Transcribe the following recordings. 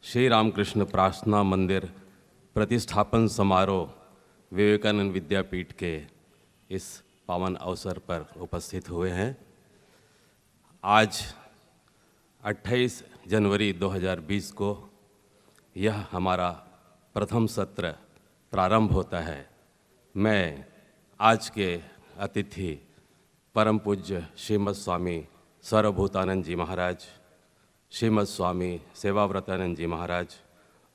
श्री रामकृष्ण प्रार्थना मंदिर प्रतिष्ठापन समारोह विवेकानंद विद्यापीठ के इस पावन अवसर पर उपस्थित हुए हैं। आज 28 जनवरी 2020 को यह हमारा प्रथम सत्र प्रारंभ होता है। मैं आज के अतिथि परम पूज्य श्रीमद स्वामी सर्वभूतानंद जी महाराज, श्रीमद स्वामी सेवाव्रतानंद जी महाराज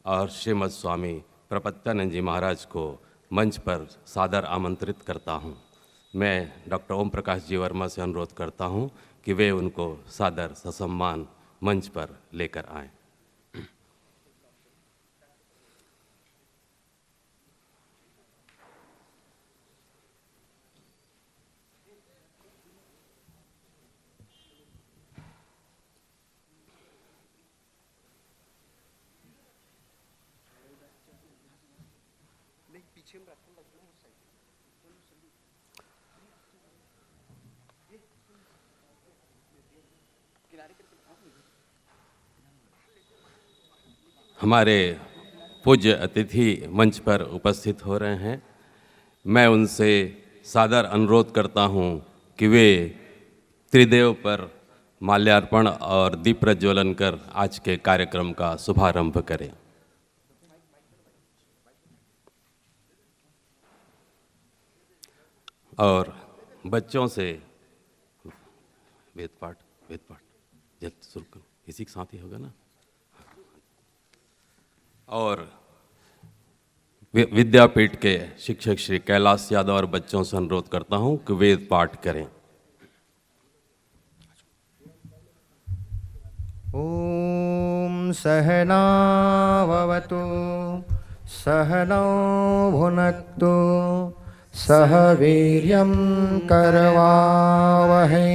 और श्रीमद स्वामी प्रपत्यानंद जी महाराज को मंच पर सादर आमंत्रित करता हूं। मैं डॉक्टर ओम प्रकाश जी वर्मा से अनुरोध करता हूं कि वे उनको सादर ससम्मान मंच पर लेकर आएं। हमारे पूज्य अतिथि मंच पर उपस्थित हो रहे हैं। मैं उनसे सादर अनुरोध करता हूं कि वे त्रिदेव पर माल्यार्पण और दीप प्रज्वलन कर आज के कार्यक्रम का शुभारंभ करें। और बच्चों से वेद पाठ जल्द शुरू करो, इसी के साथ ही होगा ना। और विद्यापीठ के शिक्षक श्री कैलाश यादव और बच्चों से अनुरोध करता हूं कि वेद पाठ करें। ओम सहना भवतु सहनौ भुनक्तु सह वीर्यं करवावहै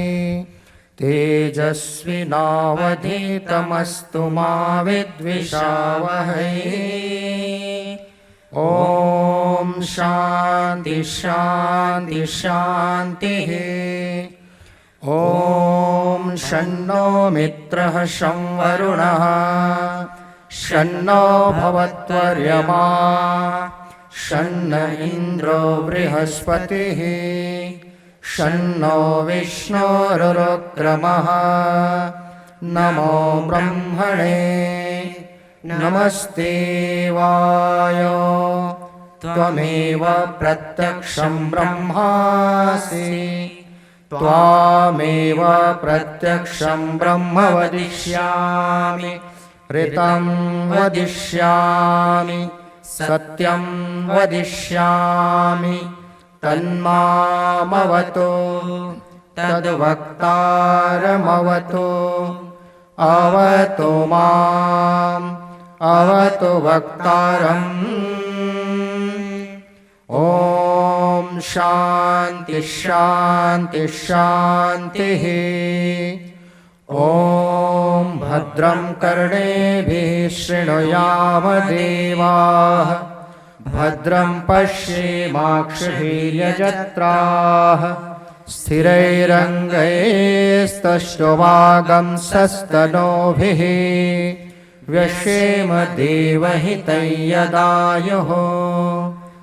तेजस्विनावधीतमस्तु मा विद्विषावहै। ओम शांति शांति शांतिः। ओम शन्नो मित्रः शं वरुणः शन्नो भवत्वर्यमा शन्न इन्द्रो बृहस्पतिः शन्नो विष्णुरुक्रमः। नमो ब्रह्मणे नमस्ते वायो त्वमेव प्रत्यक्षं ब्रह्मासि त्वामेव प्रत्यक्षं ब्रह्म वदिष्यामि ऋतं वदिष्यामि सत्यं वदिष्यामि तन्मामवतु तद्वक्तारमवतु अवतु माम् अवतु वक्तारम्। ओम शांति शांति शांतिः। ओम भद्रं कर्णेभिः शृणुयाम देवाः भद्रं पश्येमाक्षभिर्यजत्राः स्थिरैरङ्गैस्तुष्टुवागंसस्तनूभिः व्यशेम देवहितं यदायुः।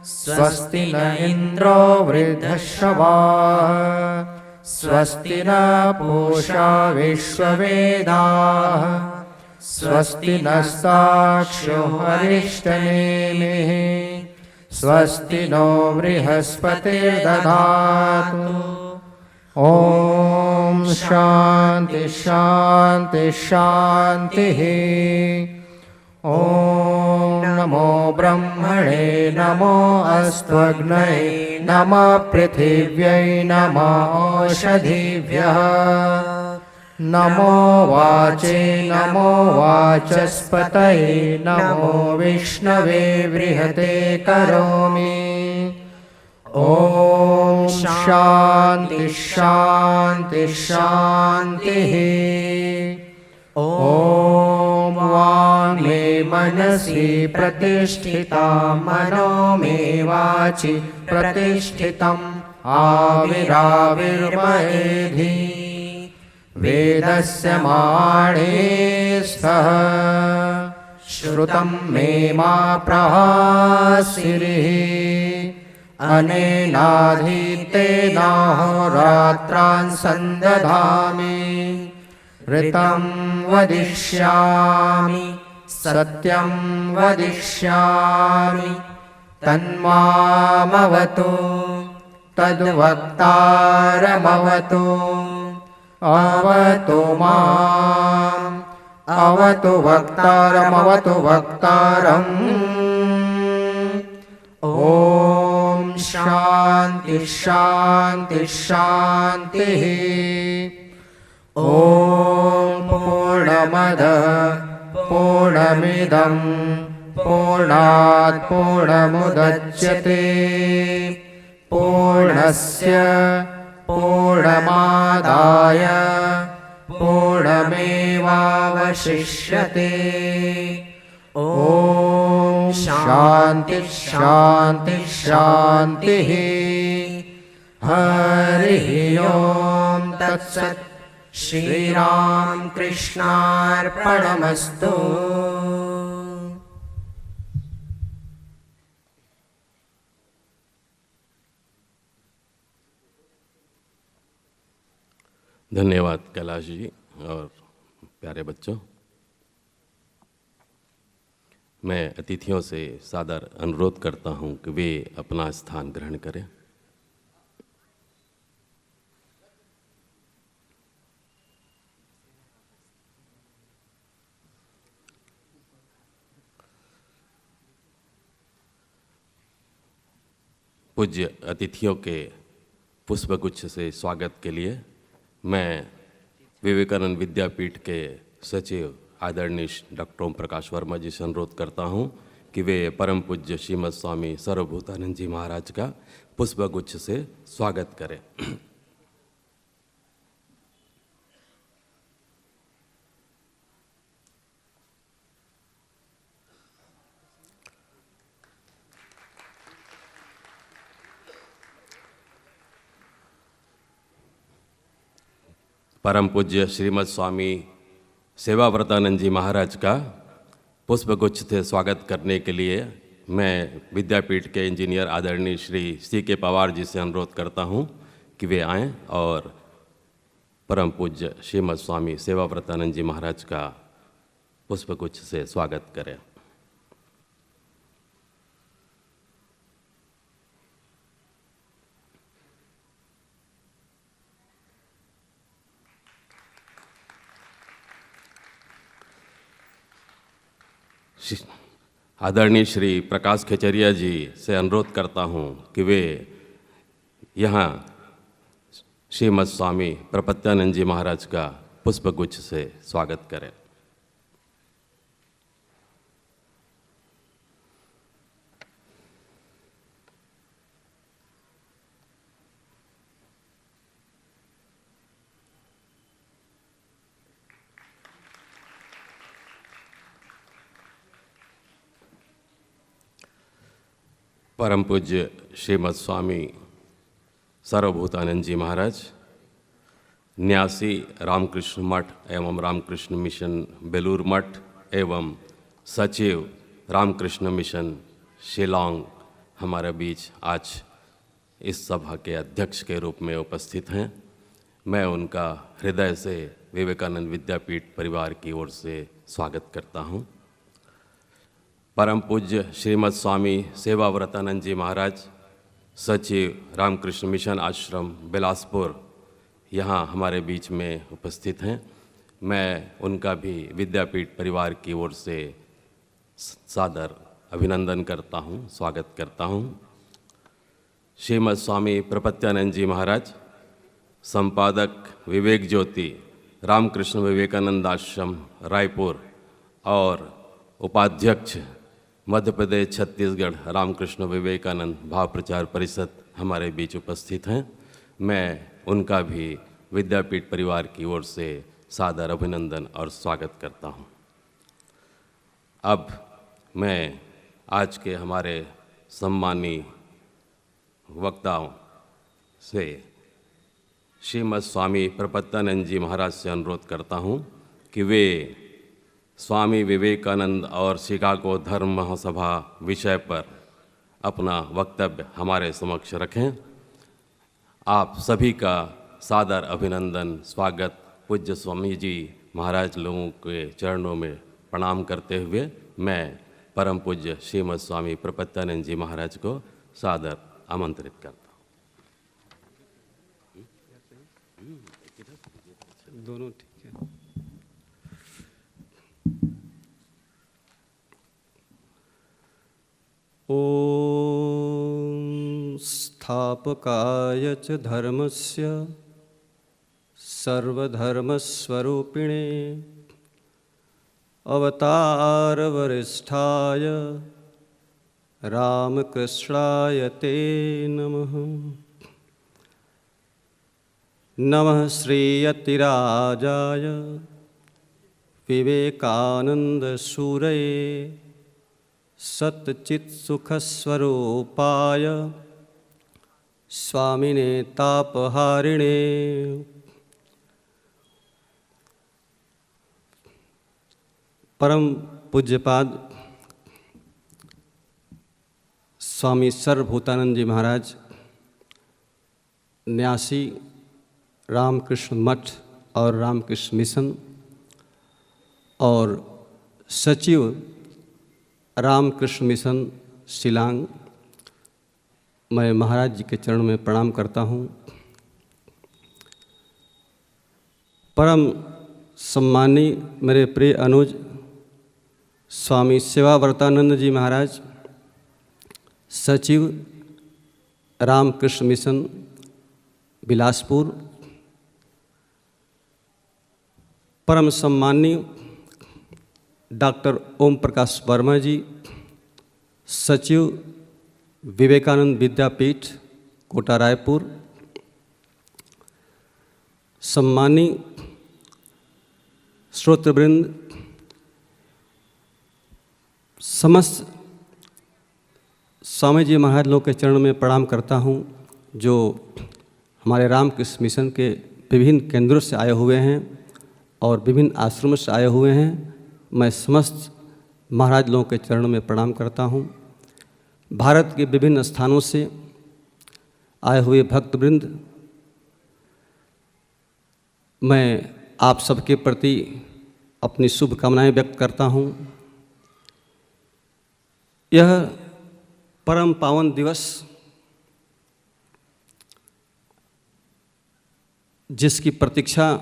स्वस्ति न इंद्रो वृद्धश्रवाः स्वस्ति न पूषा विश्ववेदाः स्वस्ति नस्ताक्ष्यो अरिष्टनेमिः स्वस्ति नो बृहस्पतिर्दधातु। ओम शांति शांति शांतिः। ओम नमो ब्रह्मणे नमो अस्त्वग्नये नमः पृथिव्यै नमः ओषधीभ्यः नमो वाचे नमो वाचस्पतये नमो विष्णवे बृहते करोमि। ओम शांति शांति शांतिः। ओम वाङ्मे मनसि प्रतिष्ठिता मनो मे वाचि प्रतिष्ठितम् आविराविर्मयेधि वेदस्य माणे स्तः श्रुतं मे मा प्रहासिरिः अनेनाधीतेनाहोरात्रान् सन्दधामि ऋतं वदिष्यामि सत्यं वदिष्यामि तन्मामवतु तद्वक्तारमवतु अवतु माम् अवतु वक्तारमवतु वक्तारम् ॐ शान्ति शान्ति शान्तिः ॐ पूर्णमद पूर्णमिदं पूर्णात् पूर्णमुदच्यते पूर्णस्य पूर्णमादाय पूर्णमेवावशिष्यते ॐ शान्ति शान्ति शान्तिः हरिः ॐ तत्सत् श्रीराम कृष्णार्पणमस्तु। धन्यवाद कैलाश जी और प्यारे बच्चों। मैं अतिथियों से सादर अनुरोध करता हूं कि वे अपना स्थान ग्रहण करें। पूज्य अतिथियों के पुष्पगुच्छ से स्वागत के लिए मैं विवेकानंद विद्यापीठ के सचिव आदरणीय डॉक्टर ओम प्रकाश वर्मा जी से अनुरोध करता हूं कि वे परम पूज्य श्रीमद स्वामी सर्वभूतानंद जी महाराज का पुष्पगुच्छ से स्वागत करें। परम पूज्य श्रीमद स्वामी सेवाव्रतानंद जी महाराज का पुष्पगुच्छ से स्वागत करने के लिए मैं विद्यापीठ के इंजीनियर आदरणीय श्री C.K. पवार जी से अनुरोध करता हूं कि वे आएं और परम पूज्य श्रीमद स्वामी सेवाव्रतानंद जी महाराज का पुष्पगुच्छ से स्वागत करें। आदरणीय श्री प्रकाश खेचरिया जी से अनुरोध करता हूं कि वे यहाँ श्रीमद स्वामी प्रपत्यानंद जी महाराज का पुष्पगुच्छ से स्वागत करें। परम पूज्य श्रीमद स्वामी सर्वभूतानंद जी महाराज न्यासी रामकृष्ण मठ एवं रामकृष्ण मिशन बेलूर मठ एवं सचिव रामकृष्ण मिशन शिलांग हमारे बीच आज इस सभा के अध्यक्ष के रूप में उपस्थित हैं। मैं उनका हृदय से विवेकानंद विद्यापीठ परिवार की ओर से स्वागत करता हूं। परम पूज्य श्रीमद स्वामी सेवाव्रतानंद जी महाराज सचिव रामकृष्ण मिशन आश्रम बिलासपुर यहाँ हमारे बीच में उपस्थित हैं। मैं उनका भी विद्यापीठ परिवार की ओर से सादर अभिनंदन करता हूँ, स्वागत करता हूँ। श्रीमद स्वामी प्रपत्यानंद जी महाराज संपादक विवेक ज्योति रामकृष्ण विवेकानंद आश्रम रायपुर और उपाध्यक्ष मध्य प्रदेश छत्तीसगढ़ रामकृष्ण विवेकानंद भाव प्रचार परिषद हमारे बीच उपस्थित हैं। मैं उनका भी विद्यापीठ परिवार की ओर से सादर अभिनंदन और स्वागत करता हूं। अब मैं आज के हमारे सम्मानी वक्ताओं से श्रीमद स्वामी प्रपत्यानंद जी महाराज से अनुरोध करता हूं कि वे स्वामी विवेकानंद और शिकागो धर्म महासभा विषय पर अपना वक्तव्य हमारे समक्ष रखें। आप सभी का सादर अभिनंदन, स्वागत पूज्य स्वामी जी महाराज लोगों के चरणों में प्रणाम करते हुए मैं परम पूज्य श्रीमद स्वामी प्रपत्यानंद जी महाराज को सादर आमंत्रित करता हूँ। दोनों ठीक है। ॐ स्थापकाय च धर्मस्य सर्वधर्मस्वरूपिणे अवतारवरिष्ठाय रामकृष्णाय ते नमः। नमः श्रीयतिराजाय विवेकानन्दसूरये सच्चित्सुखस्वरूपाय स्वामिने तापहारिणे। परम पूज्यपाद स्वामी सर्वभूतानंद जी महाराज, न्यासी रामकृष्ण मठ और रामकृष्ण मिशन और सचिव रामकृष्ण मिशन शिलांग, मैं महाराज जी के चरण में प्रणाम करता हूँ। परम सम्मानी मेरे प्रिय अनुज स्वामी सेवाव्रतानंद जी महाराज, सचिव रामकृष्ण मिशन बिलासपुर, परम सम्मानी डॉक्टर ओम प्रकाश वर्मा जी, सचिव विवेकानंद विद्यापीठ कोटा रायपुर, सम्मानी श्रोतृवृंद, समस्त स्वामी जी महाराज लोग के चरण में प्रणाम करता हूँ, जो हमारे रामकृष्ण मिशन के विभिन्न केंद्रों से आए हुए हैं और विभिन्न आश्रमों से आए हुए हैं। मैं समस्त महाराज लोगों के चरणों में प्रणाम करता हूँ। भारत के विभिन्न स्थानों से आए हुए भक्तवृंद, मैं आप सबके प्रति अपनी शुभकामनाएं व्यक्त करता हूँ। यह परम पावन दिवस, जिसकी प्रतीक्षा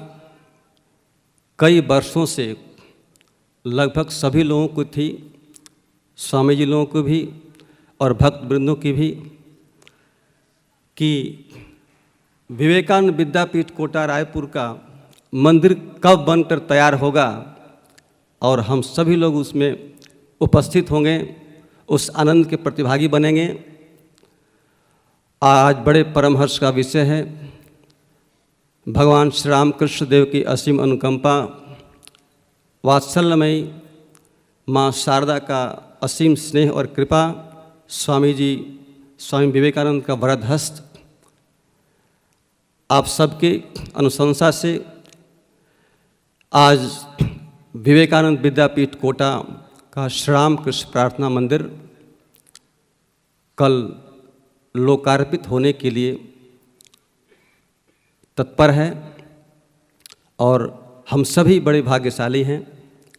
कई वर्षों से लगभग सभी लोगों को थी, स्वामी जी लोगों को भी और भक्तवृंदों की भी, कि विवेकानंद विद्यापीठ कोटा रायपुर का मंदिर कब बनकर तैयार होगा और हम सभी लोग उसमें उपस्थित होंगे, उस आनंद के प्रतिभागी बनेंगे। आज बड़े परमहर्ष का विषय है। भगवान श्री राम कृष्ण देव की असीम अनुकंपा, वात्सल्यमयी माँ शारदा का असीम स्नेह और कृपा, स्वामी जी स्वामी विवेकानंद का वरद हस्त, आप सबके अनुशंसा से आज विवेकानंद विद्यापीठ कोटा का श्री राम कृष्ण प्रार्थना मंदिर कल लोकार्पित होने के लिए तत्पर है और हम सभी बड़े भाग्यशाली हैं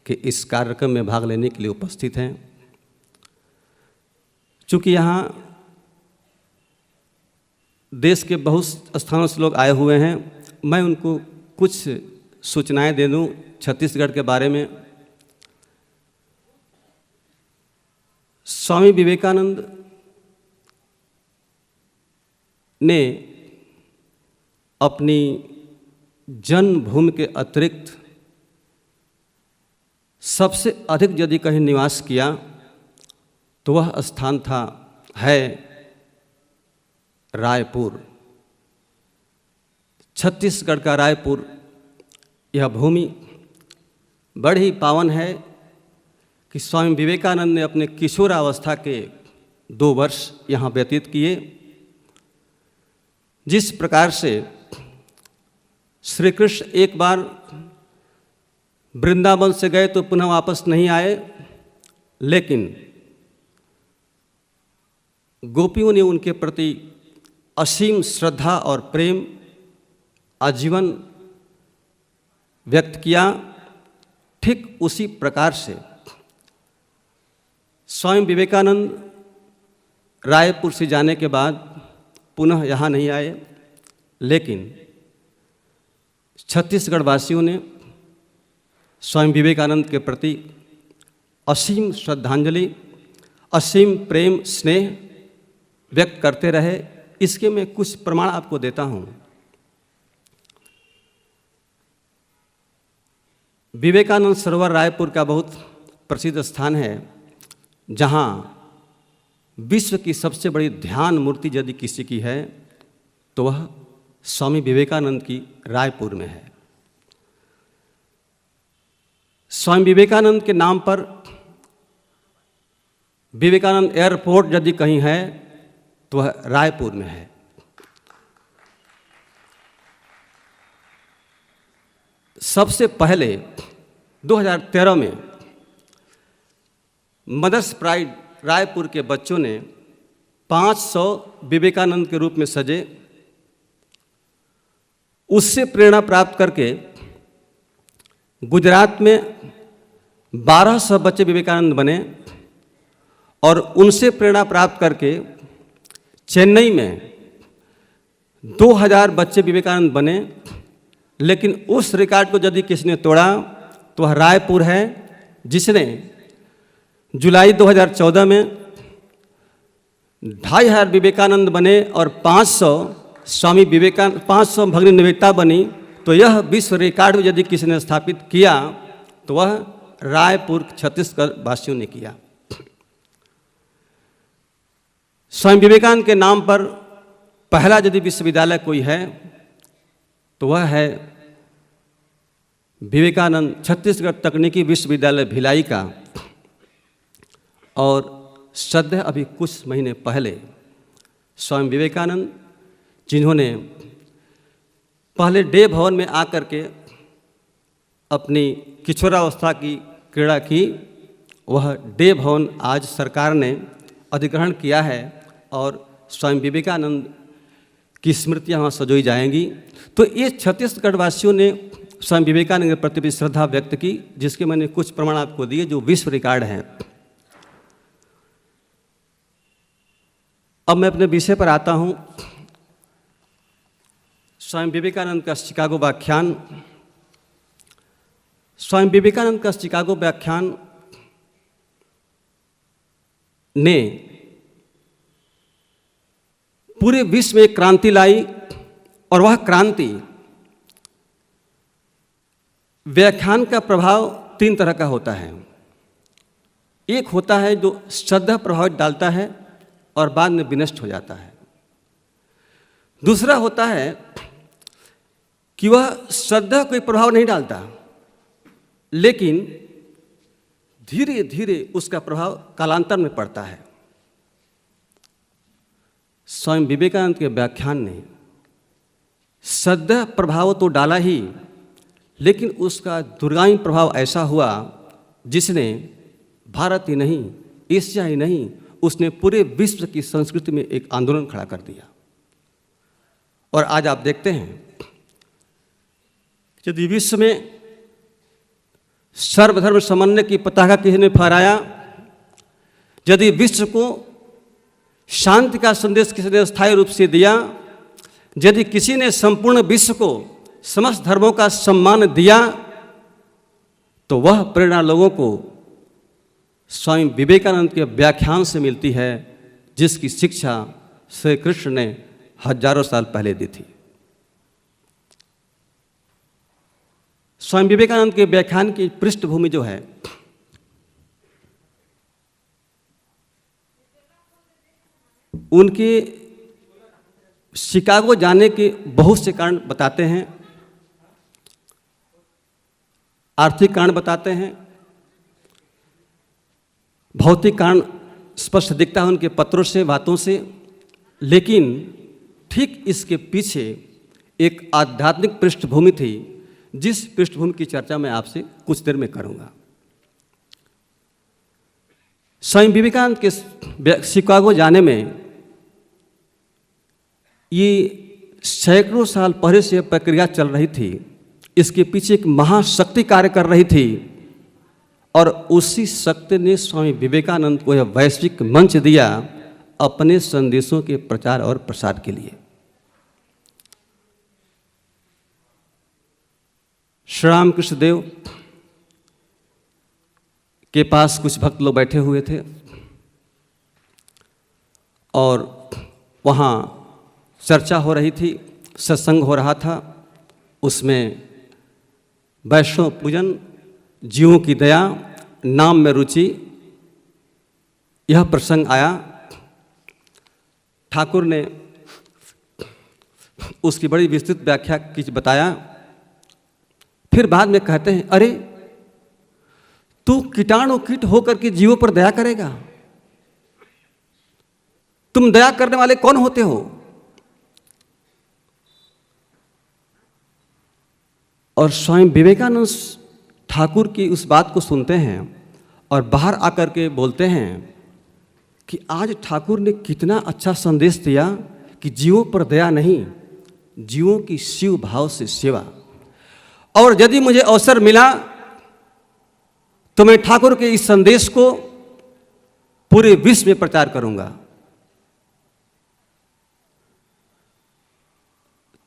कि इस कार्यक्रम में भाग लेने के लिए उपस्थित हैं। चूँकि यहाँ देश के बहुत स्थानों से लोग आए हुए हैं, मैं उनको कुछ सूचनाएं दे दूं छत्तीसगढ़ के बारे में। स्वामी विवेकानंद ने अपनी जन्मभूमि के अतिरिक्त सबसे अधिक यदि कहीं निवास किया तो वह स्थान है रायपुर। छत्तीसगढ़ का रायपुर, यह भूमि बड़ी पावन है कि स्वामी विवेकानंद ने अपने किशोरावस्था के 2 वर्ष यहाँ व्यतीत किए। जिस प्रकार से श्री कृष्ण एक बार वृंदावन से गए तो पुनः वापस नहीं आए, लेकिन गोपियों ने उनके प्रति असीम श्रद्धा और प्रेम आजीवन व्यक्त किया। ठीक उसी प्रकार से स्वयं विवेकानंद रायपुर से जाने के बाद पुनः यहाँ नहीं आए, लेकिन छत्तीसगढ़ वासियों ने स्वयं विवेकानंद के प्रति असीम श्रद्धांजलि, असीम प्रेम स्नेह व्यक्त करते रहे। इसके मैं कुछ प्रमाण आपको देता हूँ। विवेकानंद सरोवर रायपुर का बहुत प्रसिद्ध स्थान है, जहाँ विश्व की सबसे बड़ी ध्यान मूर्ति यदि किसी की है तो वह स्वामी विवेकानंद की रायपुर में है। स्वामी विवेकानंद के नाम पर विवेकानंद एयरपोर्ट यदि कहीं है तो वह रायपुर में है। सबसे पहले 2013 में मदर्स प्राइड रायपुर के बच्चों ने 500 विवेकानंद के रूप में सजे। उससे प्रेरणा प्राप्त करके गुजरात में 1200 बच्चे विवेकानंद बने और उनसे प्रेरणा प्राप्त करके चेन्नई में 2000 बच्चे विवेकानंद बने। लेकिन उस रिकॉर्ड को यदि किसी ने तोड़ा तो वह रायपुर है, जिसने जुलाई 2014 में 2500 विवेकानंद बने और 500 भगिनी निवेदिता बनी। तो यह विश्व रिकॉर्ड यदि किसी ने स्थापित किया तो वह रायपुर छत्तीसगढ़ वासियों ने किया। स्वामी विवेकानंद के नाम पर पहला यदि विश्वविद्यालय कोई है तो वह है विवेकानंद छत्तीसगढ़ तकनीकी विश्वविद्यालय भिलाई का। और सद्य अभी कुछ महीने पहले स्वामी विवेकानंद, जिन्होंने पहले डे भवन में आकर के अपनी किशोरावस्था की क्रीड़ा की, वह डे भवन आज सरकार ने अधिग्रहण किया है और स्वामी विवेकानंद की स्मृतियाँ वहाँ सजोई जाएंगी। तो ये छत्तीसगढ़ वासियों ने स्वामी विवेकानंद के प्रति भी श्रद्धा व्यक्त की, जिसके मैंने कुछ प्रमाण आपको दिए जो विश्व रिकॉर्ड हैं। अब मैं अपने विषय पर आता हूँ। स्वामी विवेकानंद का शिकागो व्याख्यान। स्वामी विवेकानंद का शिकागो व्याख्यान ने पूरे विश्व में क्रांति लाई और वह क्रांति, व्याख्यान का प्रभाव 3 तरह का होता है। एक होता है जो श्रद्धा प्रभाव डालता है और बाद में विनष्ट हो जाता है। दूसरा होता है कि वह श्रद्धा कोई प्रभाव नहीं डालता, लेकिन धीरे धीरे उसका प्रभाव कालांतर में पड़ता है। स्वामी विवेकानंद के व्याख्यान ने श्रद्धा प्रभाव तो डाला ही, लेकिन उसका दूरगामी प्रभाव ऐसा हुआ जिसने भारत ही नहीं, एशिया ही नहीं, उसने पूरे विश्व की संस्कृति में एक आंदोलन खड़ा कर दिया। और आज आप देखते हैं यदि विश्व में सर्वधर्म समन्वय की पताका किसी ने फहराया, यदि विश्व को शांति का संदेश किसी ने स्थायी रूप से दिया, यदि किसी ने संपूर्ण विश्व को समस्त धर्मों का सम्मान दिया, तो वह प्रेरणा लोगों को स्वामी विवेकानंद के व्याख्यान से मिलती है, जिसकी शिक्षा श्री कृष्ण ने हजारों साल पहले दी थी। स्वामी विवेकानंद के व्याख्यान की पृष्ठभूमि जो है, उनके शिकागो जाने के बहुत से कारण बताते हैं। आर्थिक कारण बताते हैं, भौतिक कारण स्पष्ट दिखता है उनके पत्रों से, बातों से, लेकिन ठीक इसके पीछे एक आध्यात्मिक पृष्ठभूमि थी जिस पृष्ठभूमि की चर्चा मैं आपसे कुछ देर में करूंगा। स्वामी विवेकानंद के शिकागो जाने में ये सैकड़ों साल पहले से प्रक्रिया चल रही थी। इसके पीछे एक महाशक्ति कार्य कर रही थी और उसी शक्ति ने स्वामी विवेकानंद को यह वैश्विक मंच दिया अपने संदेशों के प्रचार और प्रसार के लिए। श्री रामकृष्ण देव के पास कुछ भक्त लोग बैठे हुए थे और वहाँ चर्चा हो रही थी, सत्संग हो रहा था। उसमें वैष्णव पूजन, जीवों की दया, नाम में रुचि, यह प्रसंग आया। ठाकुर ने उसकी बड़ी विस्तृत व्याख्या की, बताया। फिर बाद में कहते हैं, अरे तू कीटाणु कीट होकर के जीवों पर दया करेगा? तुम दया करने वाले कौन होते हो? और स्वामी विवेकानंद ठाकुर की उस बात को सुनते हैं और बाहर आकर के बोलते हैं कि आज ठाकुर ने कितना अच्छा संदेश दिया कि जीवों पर दया नहीं, जीवों की शिव भाव से सेवा। और यदि मुझे अवसर मिला तो मैं ठाकुर के इस संदेश को पूरे विश्व में प्रचार करूंगा।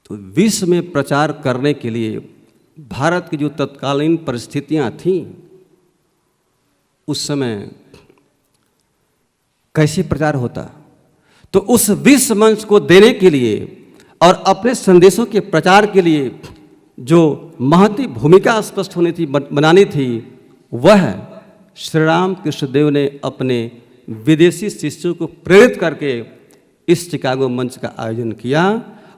तो विश्व में प्रचार करने के लिए भारत की जो तत्कालीन परिस्थितियां थीं, उस समय कैसे प्रचार होता? तो उस विश्व मंच को देने के लिए और अपने संदेशों के प्रचार के लिए जो महती भूमिका स्पष्ट होनी थी, बनानी थी, वह श्री राम कृष्ण देव ने अपने विदेशी शिष्यों को प्रेरित करके इस शिकागो मंच का आयोजन किया।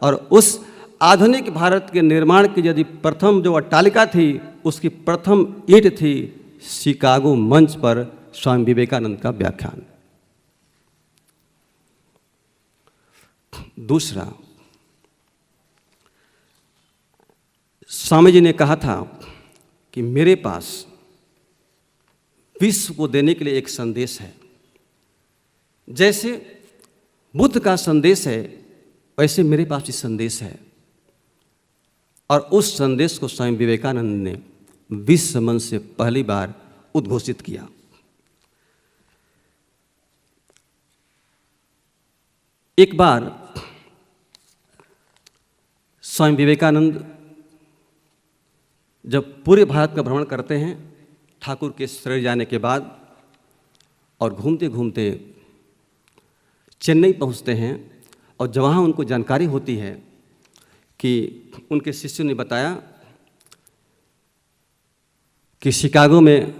और उस आधुनिक भारत के निर्माण की यदि प्रथम जो अट्टालिका थी, उसकी प्रथम ईंट थी शिकागो मंच पर स्वामी विवेकानंद का व्याख्यान। दूसरा, स्वामी जी ने कहा था कि मेरे पास विश्व को देने के लिए एक संदेश है। जैसे बुद्ध का संदेश है, वैसे मेरे पास भी संदेश है। और उस संदेश को स्वामी विवेकानंद ने विश्व मंच से पहली बार उद्घोषित किया। एक बार स्वामी विवेकानंद जब पूरे भारत का भ्रमण करते हैं, ठाकुर के शरीर जाने के बाद, और घूमते घूमते चेन्नई पहुंचते हैं, और जब वहाँ उनको जानकारी होती है कि उनके शिष्यों ने बताया कि शिकागो में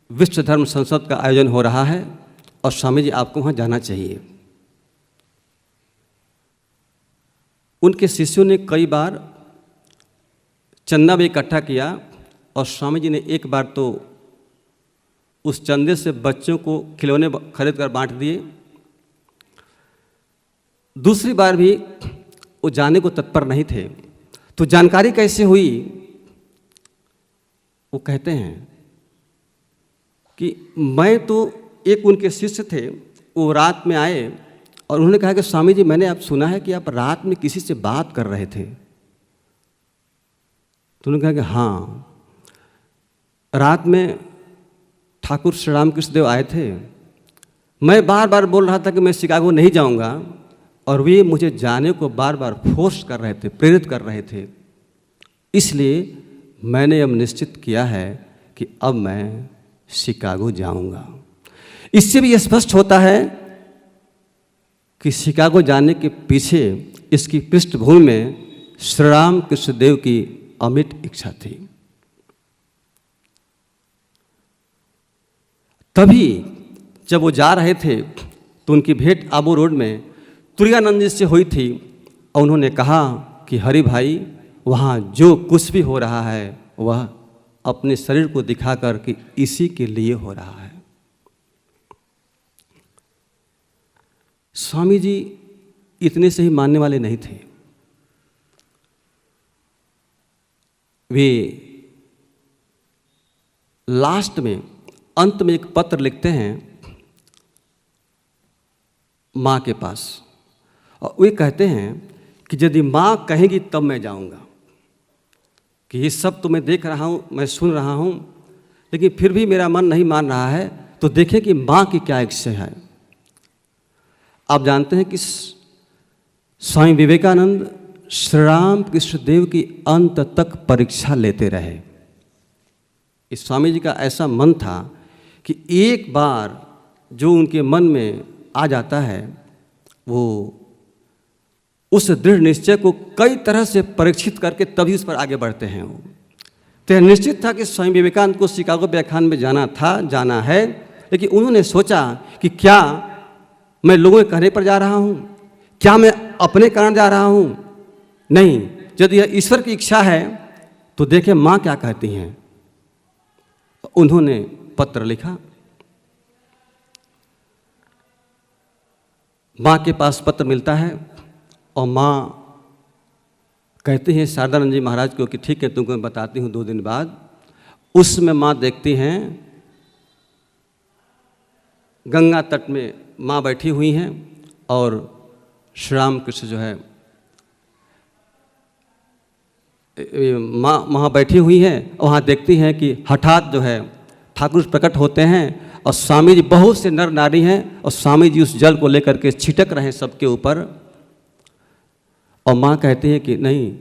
विश्व धर्म संसद का आयोजन हो रहा है और स्वामी जी आपको वहाँ जाना चाहिए। उनके शिष्यों ने कई बार चंदा भी इकट्ठा किया और स्वामी जी ने एक बार तो उस चंदे से बच्चों को खिलौने खरीद कर बांट दिए। दूसरी बार भी वो जाने को तत्पर नहीं थे। तो जानकारी कैसे हुई? वो कहते हैं कि मैं तो, एक उनके शिष्य थे, वो रात में आए और उन्होंने कहा कि स्वामी जी, मैंने आप सुना है कि आप रात में किसी से बात कर रहे थे। तो उन्होंने कहा कि हाँ, रात में ठाकुर श्री रामकृष्ण देव आए थे। मैं बार बार बोल रहा था कि मैं शिकागो नहीं जाऊंगा और वे मुझे जाने को बार बार फोर्स कर रहे थे, प्रेरित कर रहे थे। इसलिए मैंने अब निश्चित किया है कि अब मैं शिकागो जाऊंगा। इससे भी यह स्पष्ट होता है कि शिकागो जाने के पीछे इसकी पृष्ठभूमि में श्री राम कृष्ण देव की अमिट इच्छा थी। तभी जब वो जा रहे थे तो उनकी भेंट आबू रोड में तुरानंद जी से हुई थी और उन्होंने कहा कि हरि भाई, वहाँ जो कुछ भी हो रहा है वह अपने शरीर को दिखाकर कि इसी के लिए हो रहा है। स्वामी जी इतने से ही मानने वाले नहीं थे। वे लास्ट में अंत में एक पत्र लिखते हैं माँ के पास, और वे कहते हैं कि यदि माँ कहेंगी तब मैं जाऊंगा, कि ये सब तो मैं देख रहा हूँ, मैं सुन रहा हूँ, लेकिन फिर भी मेरा मन नहीं मान रहा है, तो देखें कि माँ की क्या इच्छा है। आप जानते हैं कि स्वामी विवेकानंद श्री राम कृष्ण देव की अंत तक परीक्षा लेते रहे। इस स्वामी जी का ऐसा मन था कि एक बार जो उनके मन में आ जाता है, वो उस दृढ़ निश्चय को कई तरह से परीक्षित करके तभी उस पर आगे बढ़ते हैं। वो तो निश्चित था कि स्वामी विवेकानंद को शिकागो व्याख्यान में जाना है, लेकिन उन्होंने सोचा कि क्या मैं लोगों के कहने पर जा रहा हूँ, क्या मैं अपने कारण जा रहा हूँ? नहीं, यदि यह ईश्वर की इच्छा है तो देखें माँ क्या कहती हैं। उन्होंने पत्र लिखा, माँ के पास पत्र मिलता है और माँ कहती हैं शारदानंद जी महाराज को कि ठीक है, तुमको मैं बताती हूँ 2 दिन बाद। उसमें माँ देखती हैं गंगा तट में माँ बैठी हुई हैं और श्री राम कृष्ण जो है माँ वहाँ बैठी हुई हैं। वहाँ देखती हैं कि हठात जो है ठाकुर प्रकट होते हैं और स्वामी जी, बहुत से नर नारी हैं और स्वामी जी उस जल को लेकर के छिटक रहे हैं सबके ऊपर। और माँ कहती है कि नहीं,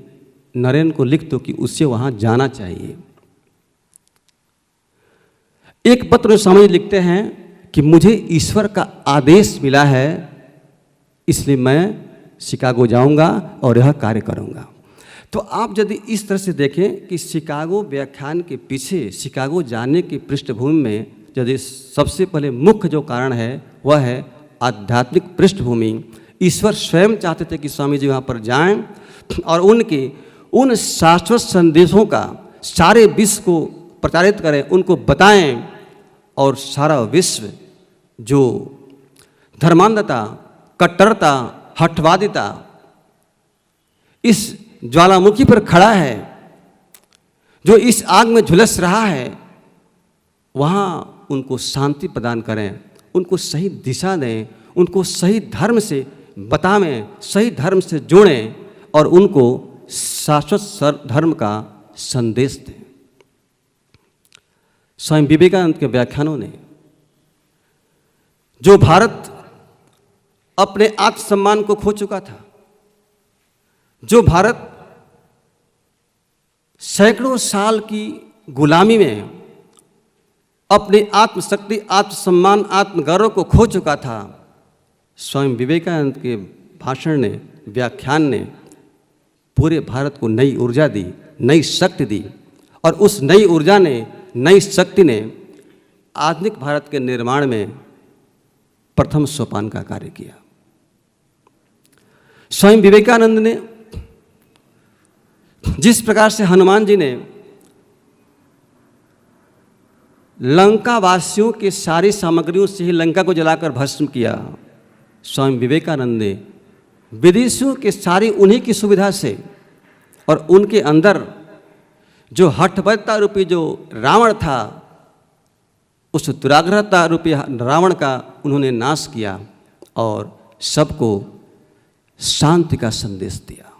नरेंद्र को लिख दो कि उससे वहाँ जाना चाहिए। एक पत्र में स्वामी जी लिखते हैं कि मुझे ईश्वर का आदेश मिला है, इसलिए मैं शिकागो जाऊंगा और यह कार्य करूंगा। तो आप यदि इस तरह से देखें कि शिकागो व्याख्यान के पीछे, शिकागो जाने की पृष्ठभूमि में यदि सबसे पहले मुख्य जो कारण है वह है आध्यात्मिक पृष्ठभूमि। ईश्वर स्वयं चाहते थे कि स्वामी जी वहाँ पर जाएं और उनके उन शाश्वत संदेशों का सारे विश्व को प्रचारित करें, उनको बताएं, और सारा विश्व जो धर्मांधता, कट्टरता, हठवादिता इस ज्वालामुखी पर खड़ा है, जो इस आग में झुलस रहा है, वहाँ उनको शांति प्रदान करें, उनको सही दिशा दें, उनको सही धर्म से बतावें, सही धर्म से जोड़ें और उनको शाश्वत धर्म का संदेश दें। स्वामी विवेकानंद के व्याख्यानों ने जो भारत अपने आत्मसम्मान को खो चुका था, जो भारत सैकड़ों साल की गुलामी में अपनी आत्मशक्ति, आत्मसम्मान, आत्मगौरव को खो चुका था, स्वामी विवेकानंद के भाषण ने, व्याख्यान ने पूरे भारत को नई ऊर्जा दी, नई शक्ति दी, और उस नई ऊर्जा ने, नई शक्ति ने आधुनिक भारत के निर्माण में प्रथम सोपान का कार्य किया। स्वामी विवेकानंद ने जिस प्रकार से हनुमान जी ने लंका वासियों के सारी सामग्रियों से ही लंका को जलाकर भस्म किया, स्वामी विवेकानंद ने विदेशियों के सारी उन्हीं की सुविधा से और उनके अंदर जो हठबद्धता रूपी जो रावण था, उस दुराग्रहता रूपी रावण का उन्होंने नाश किया और सबको शांति का संदेश दिया।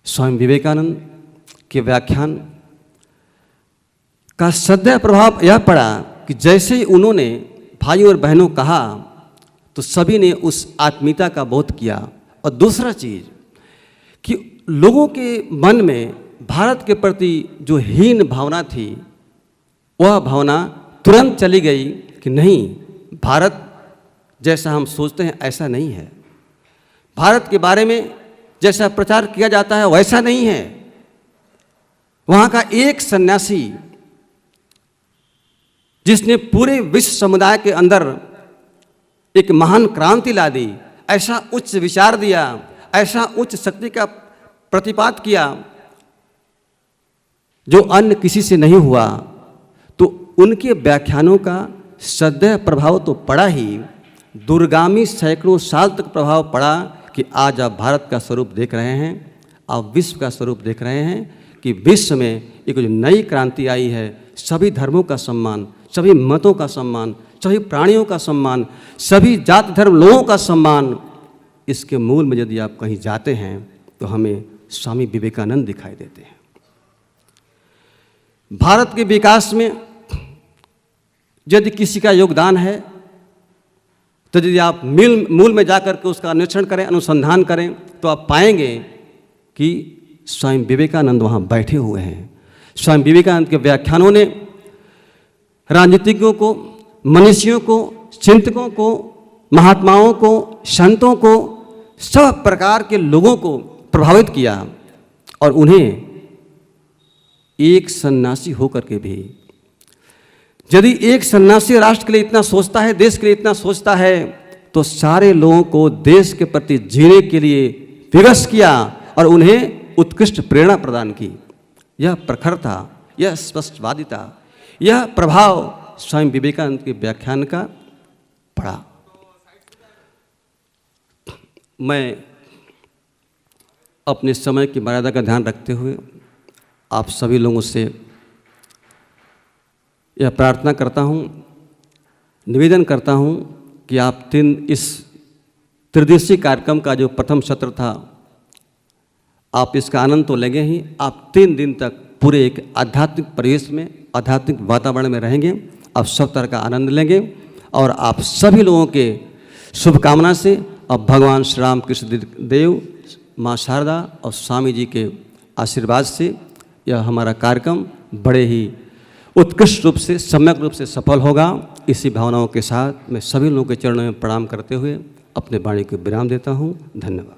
स्वामी विवेकानंद के व्याख्यान का सदैव प्रभाव यह पड़ा कि जैसे ही उन्होंने भाइयों और बहनों कहा तो सभी ने उस आत्मीयता का बोध किया। और दूसरा चीज़ कि लोगों के मन में भारत के प्रति जो हीन भावना थी, वह भावना तुरंत चली गई कि नहीं, भारत जैसा हम सोचते हैं ऐसा नहीं है, भारत के बारे में जैसा प्रचार किया जाता है वैसा नहीं है। वहाँ का एक सन्यासी जिसने पूरे विश्व समुदाय के अंदर एक महान क्रांति ला दी, ऐसा उच्च विचार दिया, ऐसा उच्च शक्ति का प्रतिपाद किया जो अन्य किसी से नहीं हुआ, तो उनके व्याख्यानों का सदैव प्रभाव तो पड़ा ही, दूरगामी सैकड़ों साल तक प्रभाव पड़ा कि आज आप भारत का स्वरूप देख रहे हैं। आप विश्व का स्वरूप देख रहे हैं कि विश्व में एक जो नई क्रांति आई है, सभी धर्मों का सम्मान, सभी मतों का सम्मान, सभी प्राणियों का सम्मान, सभी जाति धर्म लोगों का सम्मान, इसके मूल में यदि आप कहीं जाते हैं तो हमें स्वामी विवेकानंद दिखाई देते हैं। भारत के विकास में यदि किसी का योगदान है तो यदि आप मूल में जाकर के उसका अन्वेषण करें, अनुसंधान करें, तो आप पाएंगे कि स्वामी विवेकानंद वहाँ बैठे हुए हैं। स्वामी विवेकानंद के व्याख्यानों ने राजनीतिज्ञों को, मनीषियों को, चिंतकों को, महात्माओं को, संतों को, सब प्रकार के लोगों को प्रभावित किया और उन्हें एक सन्यासी होकर के भी, यदि एक सन्यासी राष्ट्र के लिए इतना सोचता है, देश के लिए इतना सोचता है, तो सारे लोगों को देश के प्रति जीने के लिए विवश किया और उन्हें उत्कृष्ट प्रेरणा प्रदान की। यह प्रखरता, यह स्पष्टवादिता, यह प्रभाव स्वामी विवेकानंद के व्याख्यान का पड़ा। मैं अपने समय की मर्यादा का ध्यान रखते हुए आप सभी लोगों से यह प्रार्थना करता हूँ, निवेदन करता हूँ कि आप इस त्रिदिवसीय कार्यक्रम का जो प्रथम सत्र था, आप इसका आनंद तो लेंगे ही, आप 3 दिन तक पूरे एक आध्यात्मिक परिवेश में, आध्यात्मिक वातावरण में रहेंगे, आप सब तरह का आनंद लेंगे और आप सभी लोगों के शुभकामना से अब भगवान श्री राम कृष्ण देव, माँ शारदा और स्वामी जी के आशीर्वाद से यह हमारा कार्यक्रम बड़े ही उत्कृष्ट रूप से, सम्यक रूप से सफल होगा। इसी भावनाओं के साथ मैं सभी लोगों के चरणों में प्रणाम करते हुए अपने वाणी को विराम देता हूँ। धन्यवाद।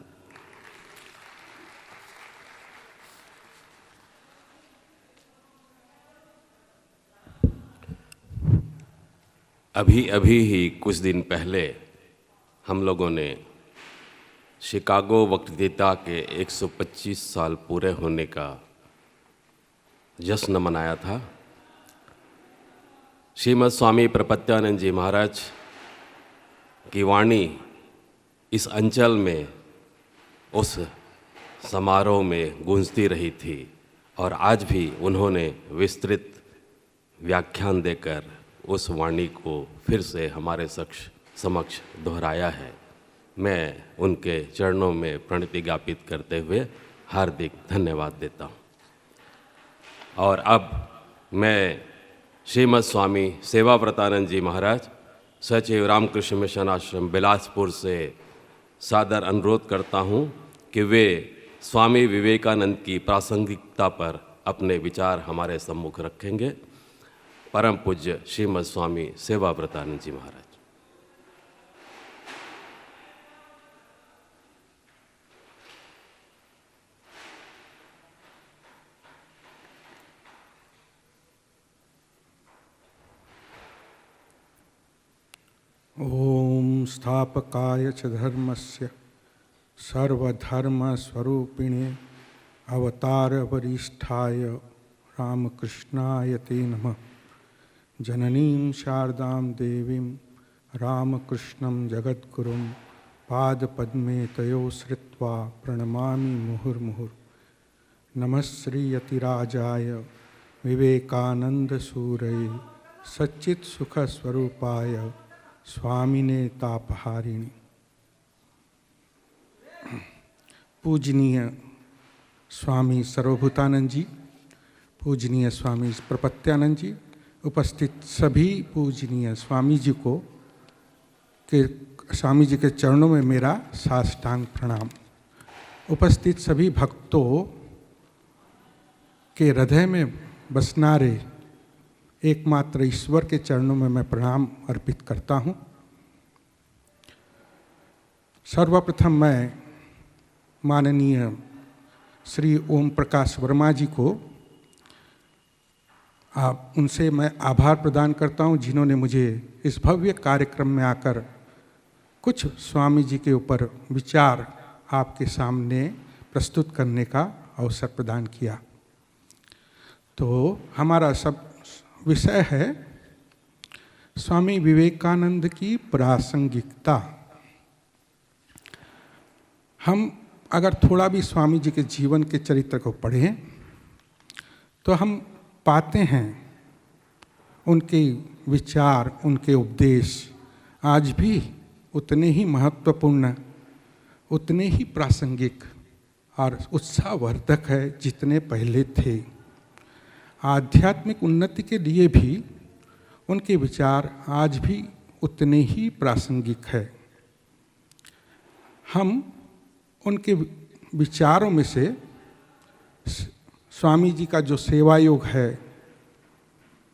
अभी अभी ही कुछ दिन पहले हम लोगों ने शिकागो वक्तृता के 125 साल पूरे होने का जश्न मनाया था। श्रीमद् स्वामी प्रपत्यानंद जी महाराज की वाणी इस अंचल में उस समारोह में गूंजती रही थी और आज भी उन्होंने विस्तृत व्याख्यान देकर उस वाणी को फिर से हमारे समक्ष दोहराया है। मैं उनके चरणों में प्रणति ज्ञापित करते हुए हार्दिक धन्यवाद देता हूँ। और अब मैं श्रीमद् स्वामी सेवाव्रतानंद जी महाराज, सचिव रामकृष्ण मिशन आश्रम बिलासपुर से सादर अनुरोध करता हूँ कि वे स्वामी विवेकानंद की प्रासंगिकता पर अपने विचार हमारे सम्मुख रखेंगे। परम पूज्य श्रीमद् स्वामी सेवाव्रतानंद जी महाराज। ओम स्थापकाय च धर्मस्य सर्वधर्मस्वरूपिणे अवतारवरिष्ठाय रामकृष्णाय ते नमः। जननीं शारदां देवीं रामकृष्णं जगद्गुरुं पादपद्मे तयो श्रित्वा प्रणमामि मुहुर्मुहुः। नमः श्रीयतिराजाय विवेकानन्दसूरये सच्चित्सुखस्वरूपाय स्वामिने तापहारिणी। पूजनीय स्वामी सर्वभूतानंद जी, पूजनीय स्वामी प्रपत्यानंद जी, उपस्थित सभी पूजनीय स्वामी जी के चरणों में मेरा साष्टांग प्रणाम। उपस्थित सभी भक्तों के हृदय में बसनारे एकमात्र ईश्वर के चरणों में मैं प्रणाम अर्पित करता हूँ। सर्वप्रथम मैं माननीय श्री ओम प्रकाश वर्मा जी को उनसे मैं आभार प्रदान करता हूँ, जिन्होंने मुझे इस भव्य कार्यक्रम में आकर कुछ स्वामी जी के ऊपर विचार आपके सामने प्रस्तुत करने का अवसर प्रदान किया। तो हमारा सब विषय है स्वामी विवेकानंद की प्रासंगिकता। हम अगर थोड़ा भी स्वामी जी के जीवन के चरित्र को पढ़ें तो हम पाते हैं उनके विचार, उनके उपदेश आज भी उतने ही महत्वपूर्ण, उतने ही प्रासंगिक और उत्साहवर्धक है जितने पहले थे। आध्यात्मिक उन्नति के लिए भी उनके विचार आज भी उतने ही प्रासंगिक है। हम उनके विचारों में से स्वामी जी का जो सेवा योग है,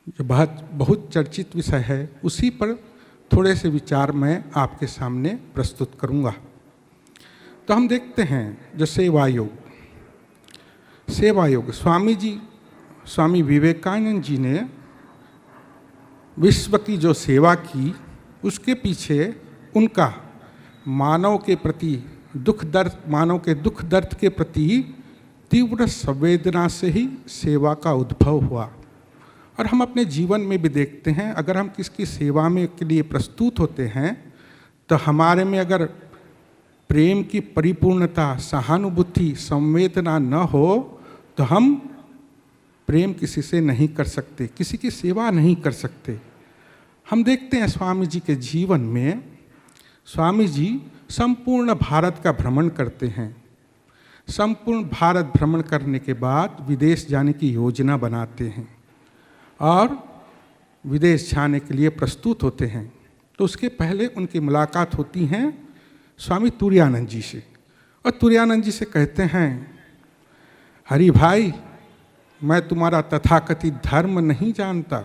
जो बहुत चर्चित विषय है, उसी पर थोड़े से विचार मैं आपके सामने प्रस्तुत करूंगा। तो हम देखते हैं जो सेवा योग स्वामी विवेकानंद जी ने विश्व की जो सेवा की, उसके पीछे उनका मानव के दुख दर्द के प्रति तीव्र संवेदना से ही सेवा का उद्भव हुआ। और हम अपने जीवन में भी देखते हैं, अगर हम किसकी सेवा में के लिए प्रस्तुत होते हैं तो हमारे में अगर प्रेम की परिपूर्णता, सहानुभूति, संवेदना न हो तो हम प्रेम किसी से नहीं कर सकते, किसी की सेवा नहीं कर सकते। हम देखते हैं स्वामी जी के जीवन में, स्वामी जी संपूर्ण भारत का भ्रमण करते हैं। संपूर्ण भारत भ्रमण करने के बाद विदेश जाने की योजना बनाते हैं और विदेश जाने के लिए प्रस्तुत होते हैं। तो उसके पहले उनकी मुलाकात होती है स्वामी तुरायानंद जी से, और तुरायानंद जी से कहते हैं, हरि भाई, मैं तुम्हारा तथाकथित धर्म नहीं जानता।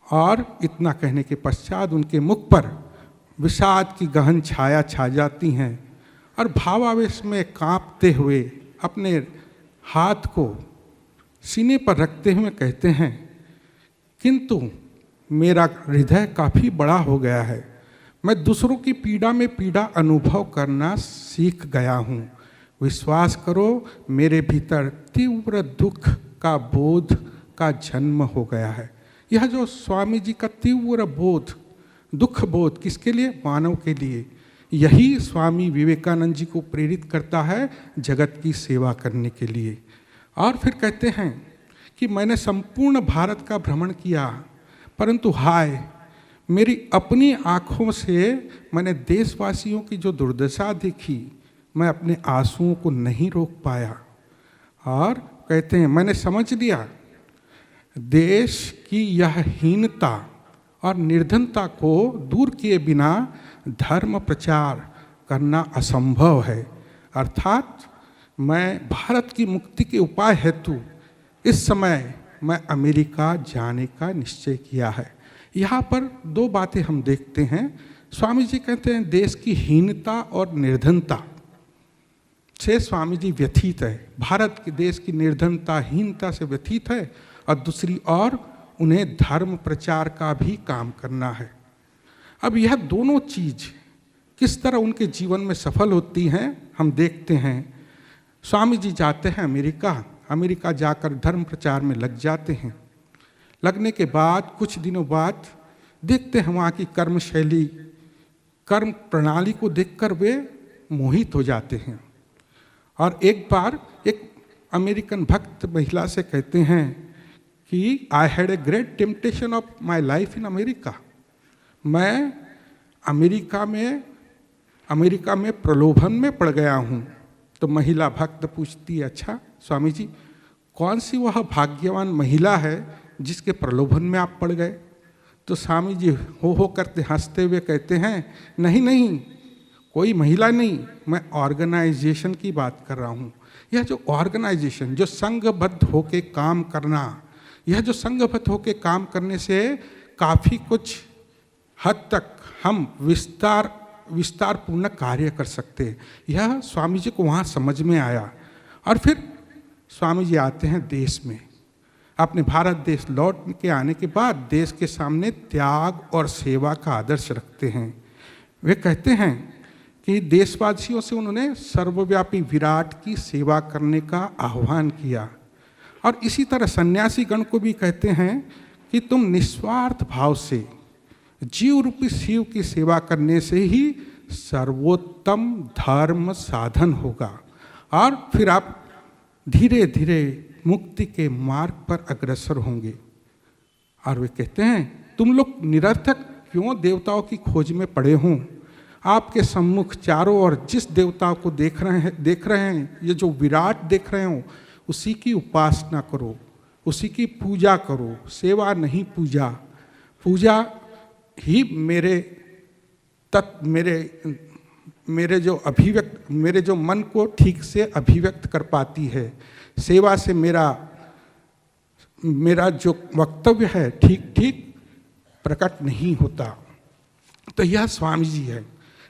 और इतना कहने के पश्चात उनके मुख पर विषाद की गहन छाया छा जाती हैं और भावावेश में कांपते हुए अपने हाथ को सीने पर रखते हुए कहते हैं, किंतु मेरा हृदय काफ़ी बड़ा हो गया है, मैं दूसरों की पीड़ा में पीड़ा अनुभव करना सीख गया हूँ। विश्वास करो, मेरे भीतर तीव्र दुख का बोध का जन्म हो गया है। यह जो स्वामी जी का तीव्र बोध, दुख बोध, किसके लिए? मानव के लिए। यही स्वामी विवेकानंद जी को प्रेरित करता है जगत की सेवा करने के लिए। और फिर कहते हैं कि मैंने संपूर्ण भारत का भ्रमण किया, परंतु हाय, मेरी अपनी आँखों से मैंने देशवासियों की जो दुर्दशा देखी, मैं अपने आंसुओं को नहीं रोक पाया। और कहते हैं, मैंने समझ लिया देश की यह हीनता और निर्धनता को दूर किए बिना धर्म प्रचार करना असंभव है। अर्थात मैं भारत की मुक्ति के उपाय हेतु इस समय मैं अमेरिका जाने का निश्चय किया है। यहाँ पर दो बातें हम देखते हैं। स्वामी जी कहते हैं देश की हीनता और निर्धनता से स्वामी जी व्यथित है, भारत के देश की निर्धनता, हीनता से व्यथित है, और दूसरी ओर उन्हें धर्म प्रचार का भी काम करना है। अब यह दोनों चीज किस तरह उनके जीवन में सफल होती हैं हम देखते हैं। स्वामी जी जाते हैं अमेरिका जाकर धर्म प्रचार में लग जाते हैं। लगने के बाद कुछ दिनों बाद देखते हैं वहाँ की कर्म शैली, कर्म प्रणाली को देखकर वे मोहित हो जाते हैं। और एक बार एक अमेरिकन भक्त महिला से कहते हैं कि I had a great temptation of my life in America. मैं अमेरिका में प्रलोभन में पड़ गया हूँ। तो महिला भक्त पूछती है, अच्छा स्वामी जी, कौन सी वह भाग्यवान महिला है जिसके प्रलोभन में आप पड़ गए? तो स्वामी जी हो करते हंसते हुए कहते हैं, नहीं, कोई महिला नहीं, मैं ऑर्गेनाइजेशन की बात कर रहा हूँ। यह जो ऑर्गेनाइजेशन, जो संघबद्ध होके काम करना, यह जो संघबद्ध होके काम करने से काफ़ी कुछ हद तक हम विस्तारपूर्ण कार्य कर सकते हैं। यह स्वामी जी को वहाँ समझ में आया। और फिर स्वामी जी आते हैं देश में, अपने भारत देश लौट के आने के बाद देश के सामने त्याग और सेवा का आदर्श रखते हैं। वे कहते हैं कि देशवासियों से उन्होंने सर्वव्यापी विराट की सेवा करने का आह्वान किया। और इसी तरह सन्यासी गण को भी कहते हैं कि तुम निस्वार्थ भाव से जीव रूपी शिव की सेवा करने से ही सर्वोत्तम धर्म साधन होगा। और फिर आप धीरे धीरे मुक्ति के मार्ग पर अग्रसर होंगे। और वे कहते हैं तुम लोग निरर्थक क्यों देवताओं की खोज में पड़े हों? आपके सम्मुख चारों ओर जिस देवताओं को देख रहे हैं, ये जो विराट देख रहे हो, उसी की उपासना करो, उसी की पूजा करो। सेवा नहीं पूजा, पूजा ही मेरे जो मन को ठीक से अभिव्यक्त कर पाती है। सेवा से मेरा जो वक्तव्य है ठीक ठीक प्रकट नहीं होता। तो यह स्वामी जी है।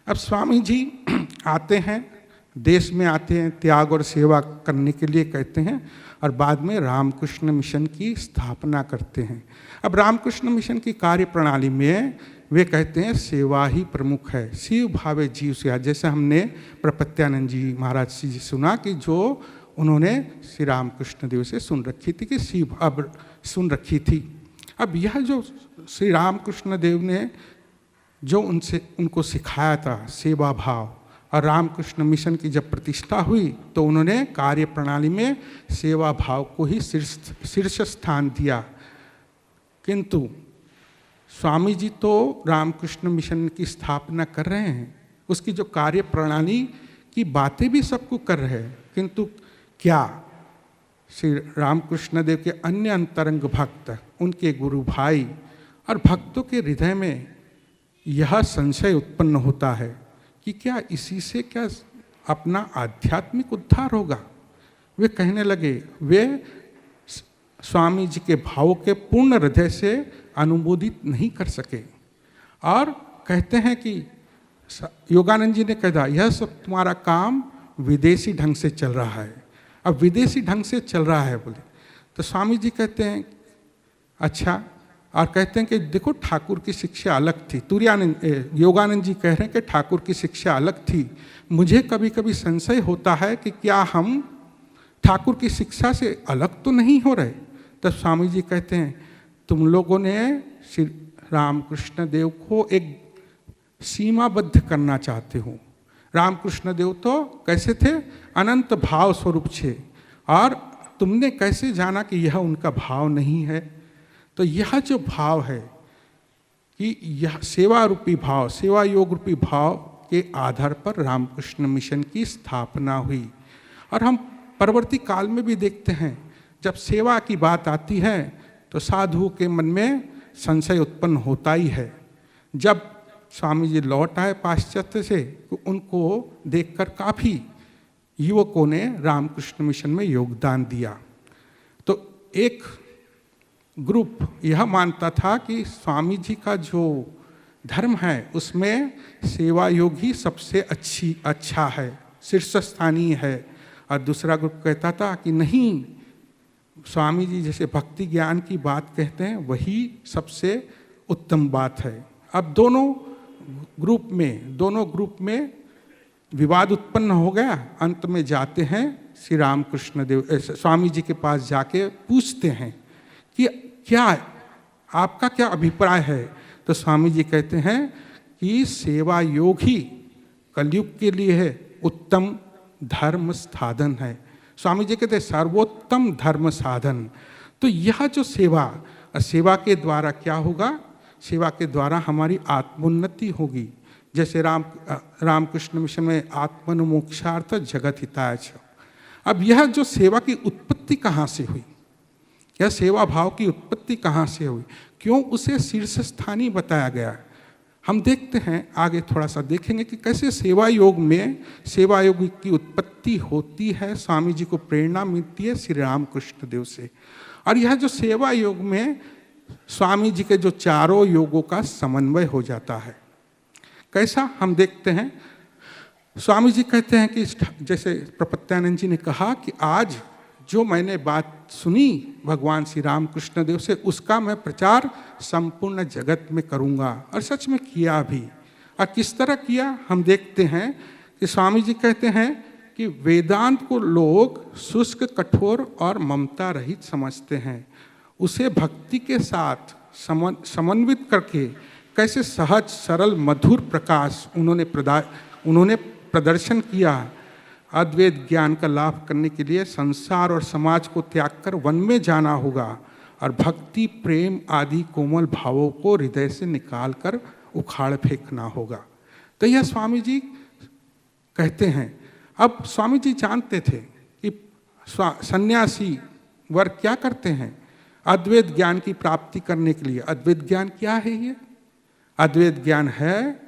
अब स्वामी जी आते हैं, देश में आते हैं, त्याग और सेवा करने के लिए कहते हैं, और बाद में रामकृष्ण मिशन की स्थापना करते हैं। अब रामकृष्ण मिशन की कार्य प्रणाली में वे कहते हैं सेवा ही प्रमुख है, शिव भावे जीव से। जैसे हमने प्रपत्यानंद जी महाराज जी सुना कि जो उन्होंने श्री रामकृष्ण देव से सुन रखी थी कि शिव अब सुन रखी थी। अब यह जो श्री रामकृष्ण देव ने जो उनको सिखाया था सेवा भाव, और रामकृष्ण मिशन की जब प्रतिष्ठा हुई तो उन्होंने कार्य प्रणाली में सेवा भाव को ही शीर्ष स्थान दिया। किंतु स्वामी जी तो रामकृष्ण मिशन की स्थापना कर रहे हैं, उसकी जो कार्य प्रणाली की बातें भी सबको कर रहे हैं, किंतु क्या श्री रामकृष्ण देव के अन्य अंतरंग भक्त, उनके गुरु भाई और भक्तों के हृदय में यह संशय उत्पन्न होता है कि क्या इसी से क्या अपना आध्यात्मिक उद्धार होगा? वे कहने लगे, वे स्वामी जी के भावों के पूर्ण हृदय से अनुमोदित नहीं कर सके, और कहते हैं कि योगानंद जी ने कहा यह सब तुम्हारा काम विदेशी ढंग से चल रहा है। अब विदेशी ढंग से चल रहा है बोले तो स्वामी जी कहते हैं अच्छा, और कहते हैं कि देखो ठाकुर की शिक्षा अलग थी। योगानंद जी कह रहे हैं कि ठाकुर की शिक्षा अलग थी। मुझे कभी कभी संशय होता है कि क्या हम ठाकुर की शिक्षा से अलग तो नहीं हो रहे। तब स्वामी जी कहते हैं तुम लोगों ने श्री रामकृष्ण देव को एक सीमाबद्ध करना चाहते हो। रामकृष्ण देव तो कैसे थे? अनंत भाव स्वरूप थे, और तुमने कैसे जाना कि यह उनका भाव नहीं है? तो यह जो भाव है कि यह सेवा रूपी भाव, सेवा योग रूपी भाव के आधार पर रामकृष्ण मिशन की स्थापना हुई। और हम परवर्ती काल में भी देखते हैं जब सेवा की बात आती है तो साधुओं के मन में संशय उत्पन्न होता ही है। जब स्वामी जी लौट आए पाश्चात्य से तो उनको देखकर काफ़ी युवकों ने रामकृष्ण मिशन में योगदान दिया। तो एक ग्रुप यह मानता था कि स्वामी जी का जो धर्म है उसमें सेवा योग ही सबसे अच्छा है, शीर्षस्थानीय है। और दूसरा ग्रुप कहता था कि नहीं, स्वामी जी जैसे भक्ति ज्ञान की बात कहते हैं वही सबसे उत्तम बात है। अब दोनों ग्रुप में विवाद उत्पन्न हो गया। अंत में जाते हैं श्री रामकृष्ण देव स्वामी जी के पास जाके पूछते हैं कि क्या आपका क्या अभिप्राय है? तो स्वामी जी कहते हैं कि सेवा योग ही कलयुग के लिए है उत्तम धर्म साधन है। स्वामी जी कहते हैं सर्वोत्तम धर्म साधन। तो यह जो सेवा के द्वारा क्या होगा? सेवा के द्वारा हमारी आत्मोन्नति होगी। जैसे रामकृष्ण मिशन में आत्मन मोक्षार्थ जगत हिताय छ। अब यह जो सेवा की उत्पत्ति कहाँ से हुई, यह सेवा भाव की उत्पत्ति कहाँ से हुई, क्यों उसे शीर्ष स्थानीय बताया गया? हम देखते हैं आगे थोड़ा सा देखेंगे कि कैसे सेवा योग की उत्पत्ति होती है। स्वामी जी को प्रेरणा मिलती है श्री रामकृष्ण देव से, और यह जो सेवा योग में स्वामी जी के जो चारों योगों का समन्वय हो जाता है। कैसा हम देखते हैं, स्वामी जी कहते हैं कि जैसे प्रपत्यानंद जी ने कहा कि आज जो मैंने बात सुनी भगवान श्री रामकृष्ण देव से उसका मैं प्रचार संपूर्ण जगत में करूंगा, और सच में किया भी। और किस तरह किया हम देखते हैं कि स्वामी जी कहते हैं कि वेदांत को लोग शुष्क, कठोर और ममता रहित समझते हैं। उसे भक्ति के साथ समन्वित करके कैसे सहज, सरल, मधुर प्रकाश उन्होंने प्रदर्शन किया। अद्वैत ज्ञान का लाभ करने के लिए संसार और समाज को त्याग कर वन में जाना होगा और भक्ति, प्रेम आदि कोमल भावों को हृदय से निकाल कर उखाड़ फेंकना होगा। तो यह स्वामी जी कहते हैं। अब स्वामी जी जानते थे कि सन्यासी वर्ग क्या करते हैं अद्वैत ज्ञान की प्राप्ति करने के लिए। अद्वैत ज्ञान क्या है? ये अद्वैत ज्ञान है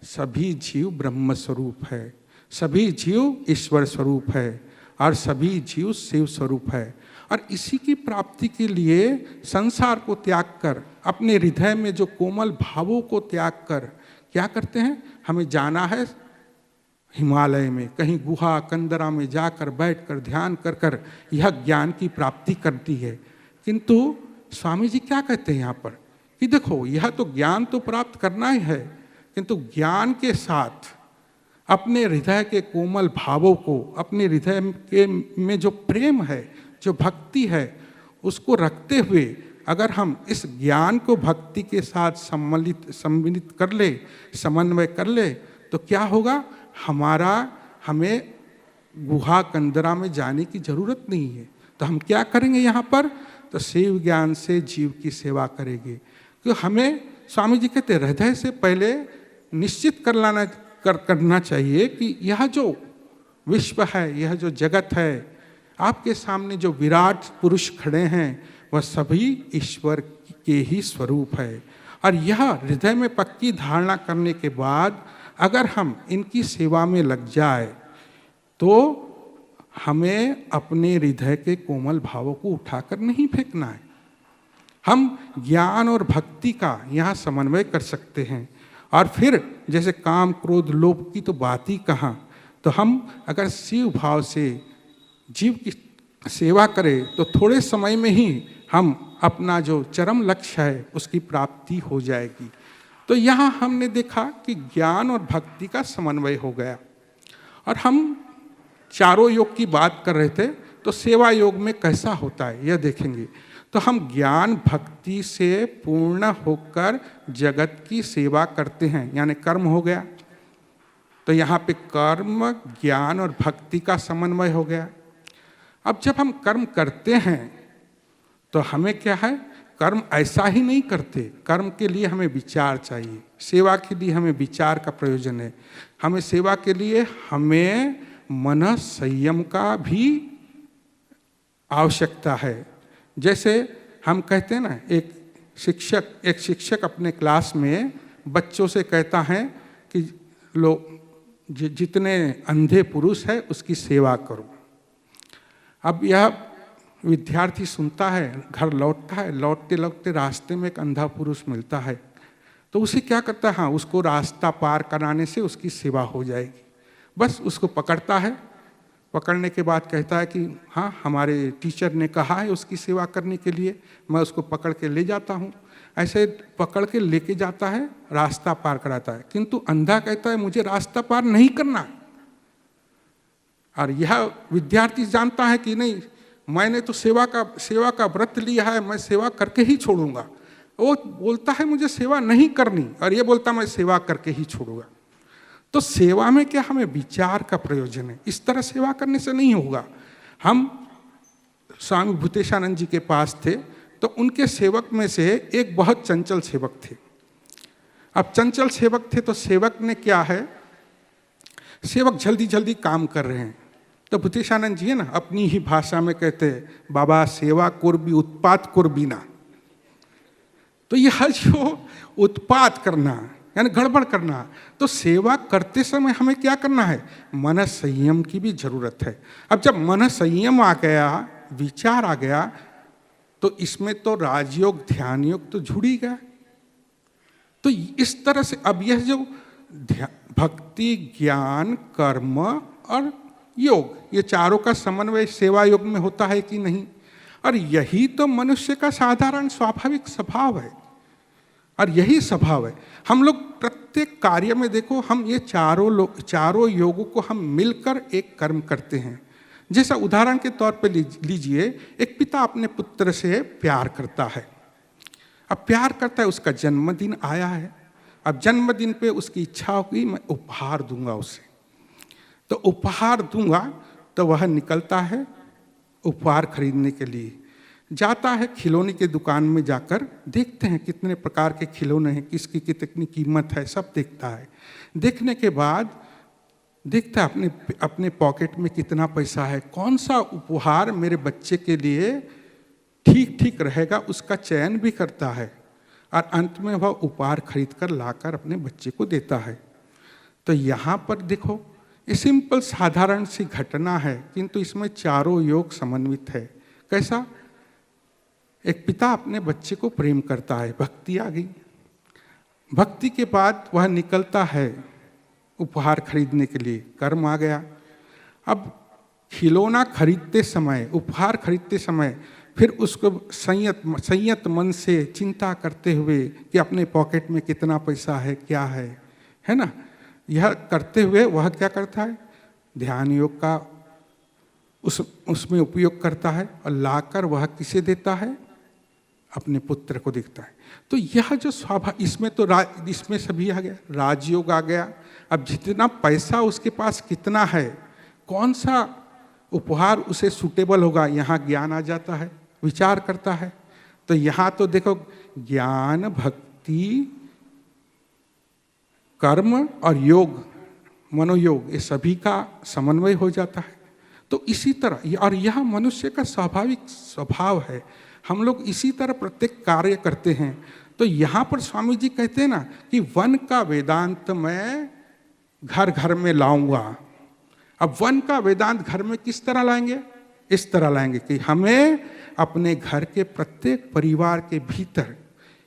सभी जीव ब्रह्म स्वरूप है, सभी जीव ईश्वर स्वरूप है और सभी जीव शिव स्वरूप है। और इसी की प्राप्ति के लिए संसार को त्याग कर, अपने हृदय में जो कोमल भावों को त्याग कर क्या करते हैं, हमें जाना है हिमालय में, कहीं गुहा कंदरा में जाकर बैठकर ध्यान कर कर यह ज्ञान की प्राप्ति करती है। किंतु स्वामी जी क्या कहते हैं यहाँ पर कि देखो, यह तो ज्ञान तो प्राप्त करना ही है, किंतु ज्ञान के साथ अपने हृदय के कोमल भावों को, अपने हृदय के में जो प्रेम है, जो भक्ति है, उसको रखते हुए अगर हम इस ज्ञान को भक्ति के साथ सम्मिलित कर ले, समन्वय कर ले, तो क्या होगा, हमें गुहा कंदरा में जाने की जरूरत नहीं है। तो हम क्या करेंगे यहाँ पर, तो शिव ज्ञान से जीव की सेवा करेंगे। क्योंकि हमें स्वामी जी कहते हृदय से पहले निश्चित करना चाहिए कि यह जो विश्व है, यह जो जगत है, आपके सामने जो विराट पुरुष खड़े हैं, वह सभी ईश्वर के ही स्वरूप है। और यह हृदय में पक्की धारणा करने के बाद अगर हम इनकी सेवा में लग जाए तो हमें अपने हृदय के कोमल भावों को उठाकर नहीं फेंकना है। हम ज्ञान और भक्ति का यहाँ समन्वय कर सकते हैं। और फिर जैसे काम क्रोध लोभ की तो बात ही कहाँ, तो हम अगर शिव भाव से जीव की सेवा करें तो थोड़े समय में ही हम अपना जो चरम लक्ष्य है उसकी प्राप्ति हो जाएगी। तो यहाँ हमने देखा कि ज्ञान और भक्ति का समन्वय हो गया। और हम चारों योग की बात कर रहे थे, तो सेवा योग में कैसा होता है यह देखेंगे। तो हम ज्ञान भक्ति से पूर्ण होकर जगत की सेवा करते हैं, यानी कर्म हो गया। तो यहाँ पे कर्म, ज्ञान और भक्ति का समन्वय हो गया। अब जब हम कर्म करते हैं तो हमें क्या है, कर्म ऐसा ही नहीं करते, कर्म के लिए हमें विचार चाहिए। सेवा के लिए हमें विचार का प्रयोजन है। हमें सेवा के लिए हमें मन संयम का भी आवश्यकता है। जैसे हम कहते हैं ना, एक शिक्षक अपने क्लास में बच्चों से कहता है कि जितने अंधे पुरुष है उसकी सेवा करो। अब यह विद्यार्थी सुनता है, घर लौटता है, लौटते लौटते रास्ते में एक अंधा पुरुष मिलता है, तो उसे क्या करता है, हाँ उसको रास्ता पार कराने से उसकी सेवा हो जाएगी। बस उसको पकड़ता है, पकड़ने के बाद कहता है कि हाँ हमारे टीचर ने कहा है उसकी सेवा करने के लिए, मैं उसको पकड़ के ले जाता हूँ। ऐसे पकड़ के लेके जाता है, रास्ता पार कराता है। किंतु अंधा कहता है मुझे रास्ता पार नहीं करना। और यह विद्यार्थी जानता है कि नहीं, मैंने तो सेवा का व्रत लिया है, मैं सेवा करके ही छोड़ूंगा। वो बोलता है मुझे सेवा नहीं करनी, और ये बोलता मैं सेवा करके ही छोड़ूंगा। तो सेवा में क्या, हमें विचार का प्रयोजन है। इस तरह सेवा करने से नहीं होगा। हम स्वामी भूतेशानंद जी के पास थे, तो उनके सेवक में से एक बहुत चंचल सेवक थे। अब चंचल सेवक थे तो सेवक ने क्या है, सेवक जल्दी जल्दी काम कर रहे हैं, तो भूतेशानंद जी है ना अपनी ही भाषा में कहते हैं, बाबा सेवा कुर्बी उत्पात कुर्बी ना। तो यह जो उत्पात करना यानी गड़बड़ करना, तो सेवा करते समय हमें क्या करना है, मन संयम की भी जरूरत है। अब जब मन संयम आ गया, विचार आ गया, तो इसमें तो राजयोग ध्यान योग तो जुड़ ही गया। तो इस तरह से अब यह जो भक्ति, ज्ञान, कर्म और योग, ये चारों का समन्वय सेवा योग में होता है कि नहीं। और यही तो मनुष्य का साधारण स्वाभाविक स्वभाव है, और यही स्वभाव है। हम लोग प्रत्येक कार्य में देखो, हम ये चारों योगों को हम मिलकर एक कर्म करते हैं। जैसा उदाहरण के तौर पे लीजिए, एक पिता अपने पुत्र से प्यार करता है। अब प्यार करता है, उसका जन्मदिन आया है। अब जन्मदिन पे उसकी इच्छा होगी मैं उपहार दूंगा उसे। तो उपहार दूंगा तो वह निकलता है उपहार खरीदने के लिए, जाता है खिलौने की दुकान में, जाकर देखते हैं कितने प्रकार के खिलौने हैं, किसकी कितनी कीमत है, सब देखता है। देखने के बाद देखता है अपने अपने पॉकेट में कितना पैसा है, कौन सा उपहार मेरे बच्चे के लिए ठीक ठीक रहेगा, उसका चयन भी करता है और अंत में वह उपहार खरीद कर लाकर अपने बच्चे को देता है। तो यहाँ पर देखो, ये सिंपल साधारण सी घटना है, किंतु इसमें चारों योग समन्वित है। कैसा? एक पिता अपने बच्चे को प्रेम करता है, भक्ति आ गई, भक्ति के बाद वह निकलता है उपहार खरीदने के लिए, कर्म आ गया। अब खिलौना खरीदते समय, उपहार खरीदते समय फिर उसको संयत मन से चिंता करते हुए कि अपने पॉकेट में कितना पैसा है, क्या है ना, यह करते हुए वह क्या करता है, ध्यान योग का उसमें उपयोग करता है और लाकर वह किसे देता है, अपने पुत्र को देता है। तो यह जो स्वाभाविक, इसमें तो इसमें सभी आ गया, राजयोग आ गया। अब जितना पैसा उसके पास कितना है, कौन सा उपहार उसे सूटेबल होगा, यहाँ ज्ञान आ जाता है, विचार करता है। तो यहाँ तो देखो, ज्ञान, भक्ति, कर्म और योग, मनोयोग, ये सभी का समन्वय हो जाता है। तो इसी तरह, और यह मनुष्य का स्वाभाविक स्वभाव है, हम लोग इसी तरह प्रत्येक कार्य करते हैं। तो यहाँ पर स्वामी जी कहते हैं ना कि वन का वेदांत मैं घर घर में लाऊंगा। अब वन का वेदांत घर में किस तरह लाएंगे? इस तरह लाएंगे कि हमें अपने घर के प्रत्येक परिवार के भीतर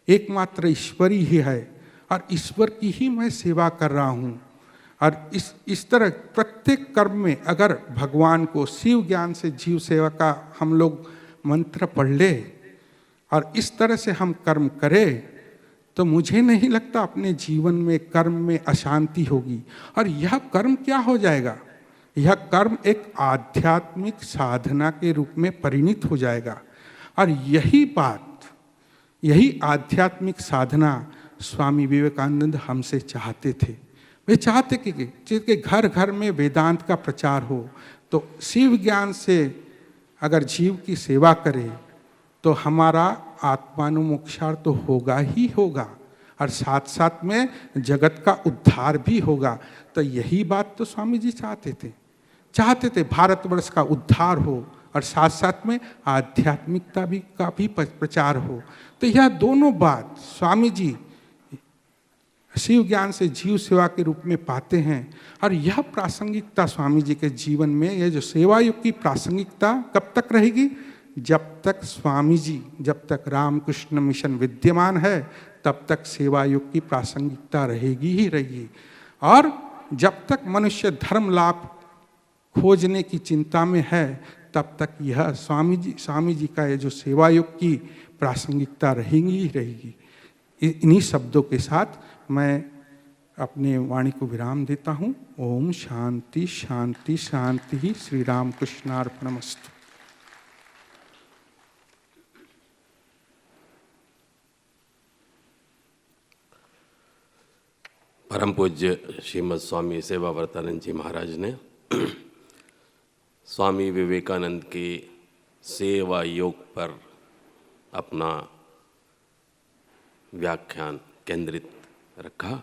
एकमात्र ईश्वर ही है और ईश्वर की ही मैं सेवा कर रहा हूँ। और इस तरह प्रत्येक कर्म में अगर भगवान को शिव ज्ञान से जीव सेवा का हम लोग मंत्र पढ़ ले और इस तरह से हम कर्म करें, तो मुझे नहीं लगता अपने जीवन में कर्म में अशांति होगी। और यह कर्म क्या हो जाएगा? यह कर्म एक आध्यात्मिक साधना के रूप में परिणित हो जाएगा। और यही बात, यही आध्यात्मिक साधना स्वामी विवेकानंद हमसे चाहते थे। वे चाहते कि घर घर में वेदांत का प्रचार हो। तो शिव ज्ञान से अगर जीव की सेवा करे तो हमारा आत्मानुमोक्षार तो होगा ही होगा और साथ साथ में जगत का उद्धार भी होगा। तो यही बात तो स्वामी जी चाहते थे भारतवर्ष का उद्धार हो और साथ साथ में आध्यात्मिकता भी का भी प्रचार हो। तो यह दोनों बात स्वामी जी शिव ज्ञान से जीव सेवा के रूप में पाते हैं। और यह प्रासंगिकता स्वामी जी के जीवन में, यह जो सेवा युग की प्रासंगिकता कब तक रहेगी? जब तक स्वामी जी, जब तक रामकृष्ण मिशन विद्यमान है, तब तक सेवा युग की प्रासंगिकता रहेगी ही रहेगी। और जब तक मनुष्य धर्म लाभ खोजने की चिंता में है, तब तक यह स्वामी जी का ये जो सेवा युग की प्रासंगिकता रहेगी ही रहेगी। इन्हीं शब्दों के साथ मैं अपने वाणी को विराम देता हूँ। ओम शांति शांति शांति। श्री राम कृष्णार्पणमस्तु। परम पूज्य श्रीमद स्वामी सेवाव्रतानंद जी महाराज ने स्वामी विवेकानंद की सेवा योग पर अपना व्याख्यान केंद्रित रखा।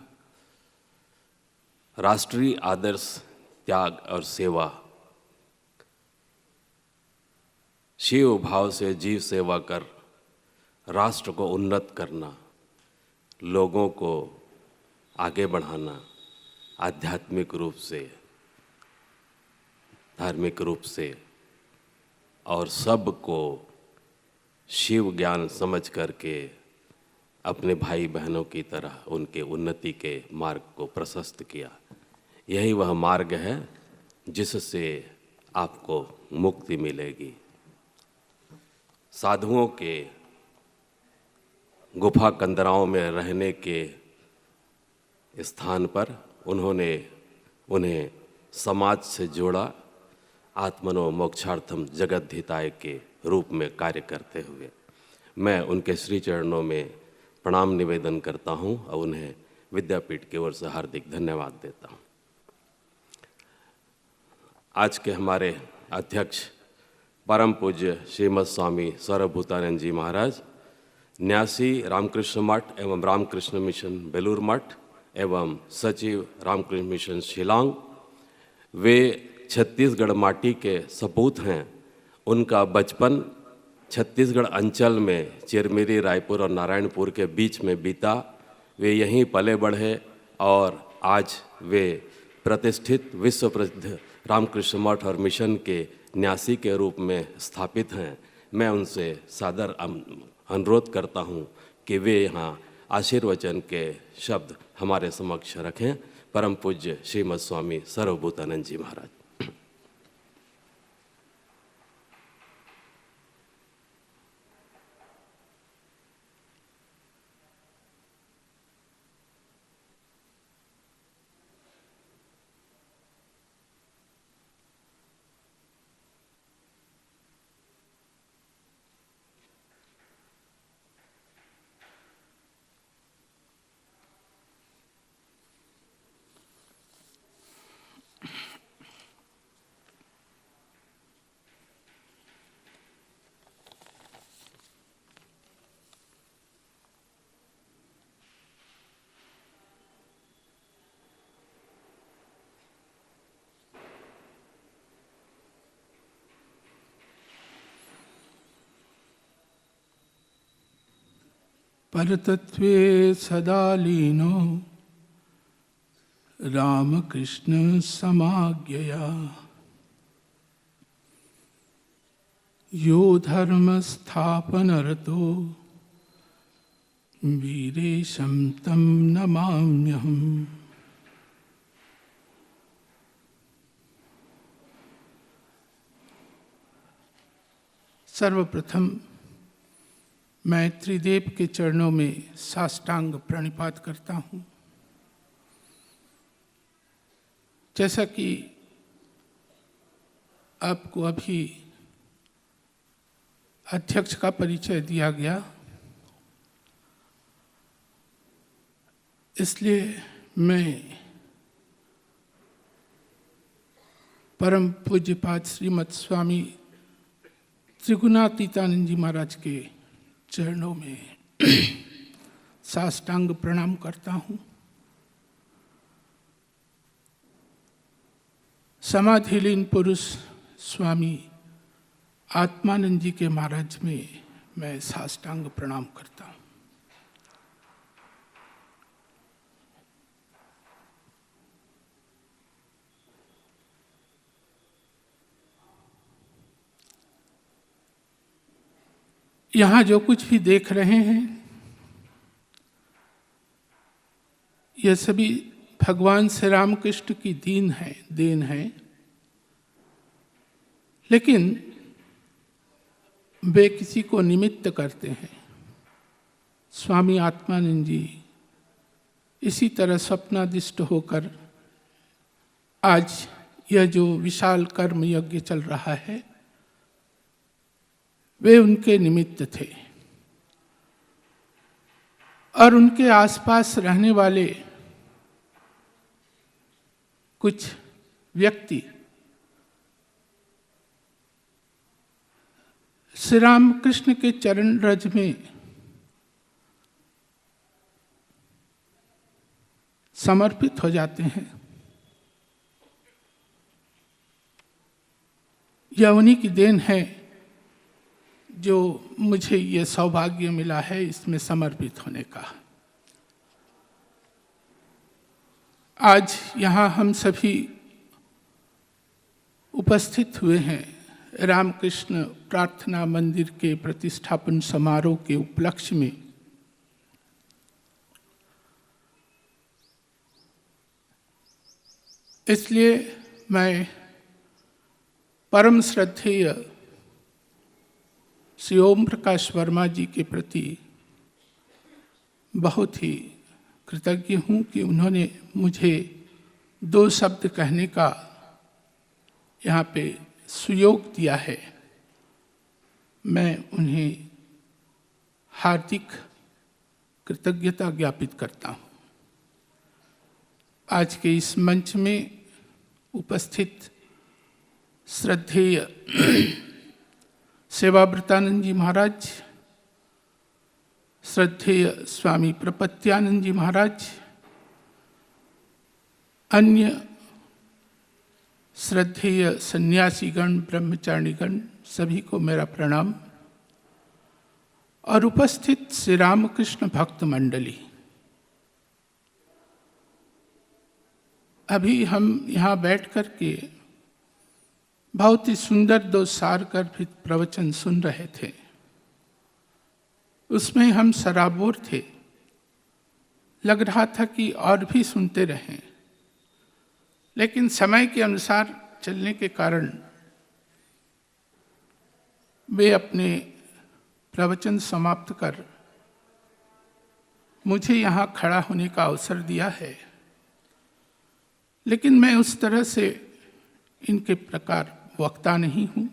राष्ट्रीय आदर्श, त्याग और सेवा, शिव भाव से जीव सेवा कर राष्ट्र को उन्नत करना, लोगों को आगे बढ़ाना, आध्यात्मिक रूप से, धार्मिक रूप से, और सबको शिव ज्ञान समझ करके अपने भाई बहनों की तरह उनके उन्नति के मार्ग को प्रशस्त किया। यही वह मार्ग है जिससे आपको मुक्ति मिलेगी। साधुओं के गुफा कंदराओं में रहने के स्थान पर उन्होंने उन्हें समाज से जोड़ा, आत्मनो मोक्षार्थम जगद्धिताय के रूप में कार्य करते हुए। मैं उनके श्री चरणों में प्रणाम निवेदन करता हूं और उन्हें विद्यापीठ की ओर से हार्दिक धन्यवाद देता हूं। आज के हमारे अध्यक्ष परम पूज्य श्रीमद स्वामी सर्वभूतानंद जी महाराज, न्यासी रामकृष्ण मठ एवं रामकृष्ण मिशन बेलूर मठ एवं सचिव रामकृष्ण मिशन शिलांग, वे छत्तीसगढ़ माटी के सपूत हैं। उनका बचपन छत्तीसगढ़ अंचल में चिरमिरी, रायपुर और नारायणपुर के बीच में बीता। वे यहीं पले बढ़े और आज वे प्रतिष्ठित विश्व प्रसिद्ध रामकृष्ण मठ और मिशन के न्यासी के रूप में स्थापित हैं। मैं उनसे सादर अनुरोध करता हूं कि वे यहाँ आशीर्वचन के शब्द हमारे समक्ष रखें। परम पूज्य श्रीमद स्वामी सर्वभूतानंद जी महाराज। परतत्वे सदा लीनो रामकृष्ण समाज्ञया, यो धर्म स्थापनरतो वीरेशं तं नमाम्यहम्। सर्वप्रथम मैं त्रिदेव के चरणों में साष्टांग प्रणिपात करता हूँ। जैसा कि आपको अभी अध्यक्ष का परिचय दिया गया, इसलिए मैं परम पूज्यपाद श्रीमद स्वामी त्रिगुणातीतानंद जी महाराज के चरणों में साष्टांग प्रणाम करता हूँ। समाधिलीन पुरुष स्वामी आत्मानंद जी के महाराज में मैं साष्टांग प्रणाम करता हूँ। यहाँ जो कुछ भी देख रहे हैं, यह सभी भगवान श्री रामकृष्ण की देन है। लेकिन वे किसी को निमित्त करते हैं। स्वामी आत्मानंद जी इसी तरह स्वप्नादिष्ट होकर आज यह जो विशाल कर्म यज्ञ चल रहा है, वे उनके निमित्त थे। और उनके आसपास रहने वाले कुछ व्यक्ति श्री रामकृष्ण के चरण रज में समर्पित हो जाते हैं। यह उन्हीं की देन है जो मुझे ये सौभाग्य मिला है इसमें समर्पित होने का। आज यहाँ हम सभी उपस्थित हुए हैं रामकृष्ण प्रार्थना मंदिर के प्रतिष्ठापन समारोह के उपलक्ष्य में। इसलिए मैं परम श्रद्धेय श्री ओम प्रकाश वर्मा जी के प्रति बहुत ही कृतज्ञ हूँ कि उन्होंने मुझे 2 शब्द कहने का यहाँ पे सुयोग दिया है। मैं उन्हें हार्दिक कृतज्ञता ज्ञापित करता हूँ। आज के इस मंच में उपस्थित श्रद्धेय सेवाव्रतानंद जी महाराज, श्रद्धेय स्वामी प्रपत्यानंद जी महाराज, अन्य श्रद्धेय सन्यासीगण, ब्रह्मचारीगण, सभी को मेरा प्रणाम। और उपस्थित श्री रामकृष्ण भक्त मंडली, अभी हम यहाँ बैठ कर के बहुत ही सुंदर दो सार गर्भित प्रवचन सुन रहे थे। उसमें हम सराबोर थे, लग रहा था कि और भी सुनते रहें, लेकिन समय के अनुसार चलने के कारण वे अपने प्रवचन समाप्त कर मुझे यहाँ खड़ा होने का अवसर दिया है। लेकिन मैं उस तरह से इनके प्रकार वक्ता नहीं हूँ,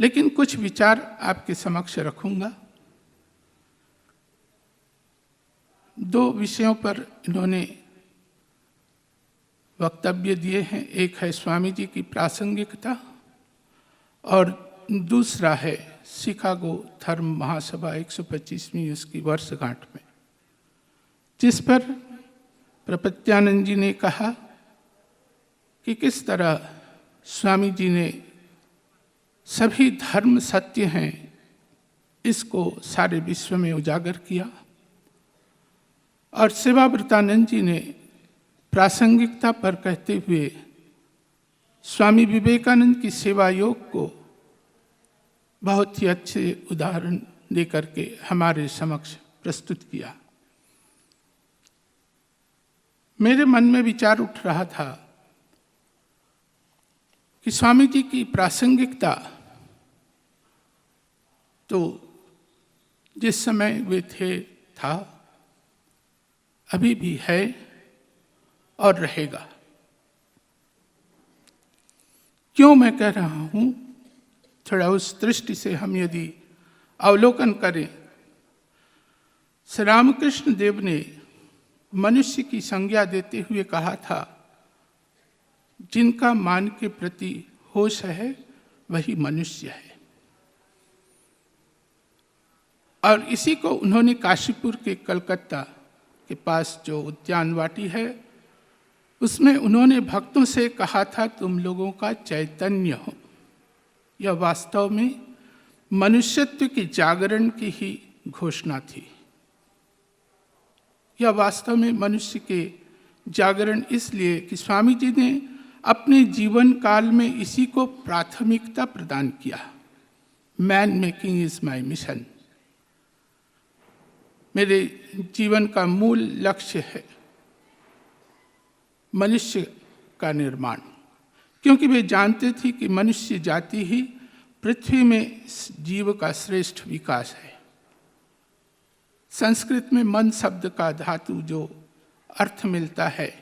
लेकिन कुछ विचार आपके समक्ष रखूंगा। दो विषयों पर इन्होंने वक्तव्य दिए हैं। एक है स्वामी जी की प्रासंगिकता और दूसरा है शिकागो धर्म महासभा 125वीं उसकी वर्षगांठ में, जिस पर प्रपत्यानंद जी ने कहा कि किस तरह स्वामी जी ने सभी धर्म सत्य हैं इसको सारे विश्व में उजागर किया, और सेवाव्रतानंद जी ने प्रासंगिकता पर कहते हुए स्वामी विवेकानंद की सेवा योग को बहुत ही अच्छे उदाहरण देकर के हमारे समक्ष प्रस्तुत किया। मेरे मन में विचार उठ रहा था कि स्वामी जी की प्रासंगिकता तो जिस समय वे थे था, अभी भी है और रहेगा। क्यों मैं कह रहा हूं, थोड़ा उस दृष्टि से हम यदि अवलोकन करें, श्री रामकृष्ण देव ने मनुष्य की संज्ञा देते हुए कहा था, जिनका मान के प्रति होश है वही मनुष्य है। और इसी को उन्होंने काशीपुर के कलकत्ता के पास जो उद्यान वाटी है, उसमें उन्होंने भक्तों से कहा था, तुम लोगों का चैतन्य हो। यह वास्तव में मनुष्यत्व के जागरण की ही घोषणा थी। यह वास्तव में मनुष्य के जागरण इसलिए कि स्वामी जी ने अपने जीवन काल में इसी को प्राथमिकता प्रदान किया। Man making is my mission, मेरे जीवन का मूल लक्ष्य है मनुष्य का निर्माण, क्योंकि वे जानते थे कि मनुष्य जाति ही पृथ्वी में जीव का श्रेष्ठ विकास है। संस्कृत में मन शब्द का धातु जो अर्थ मिलता है,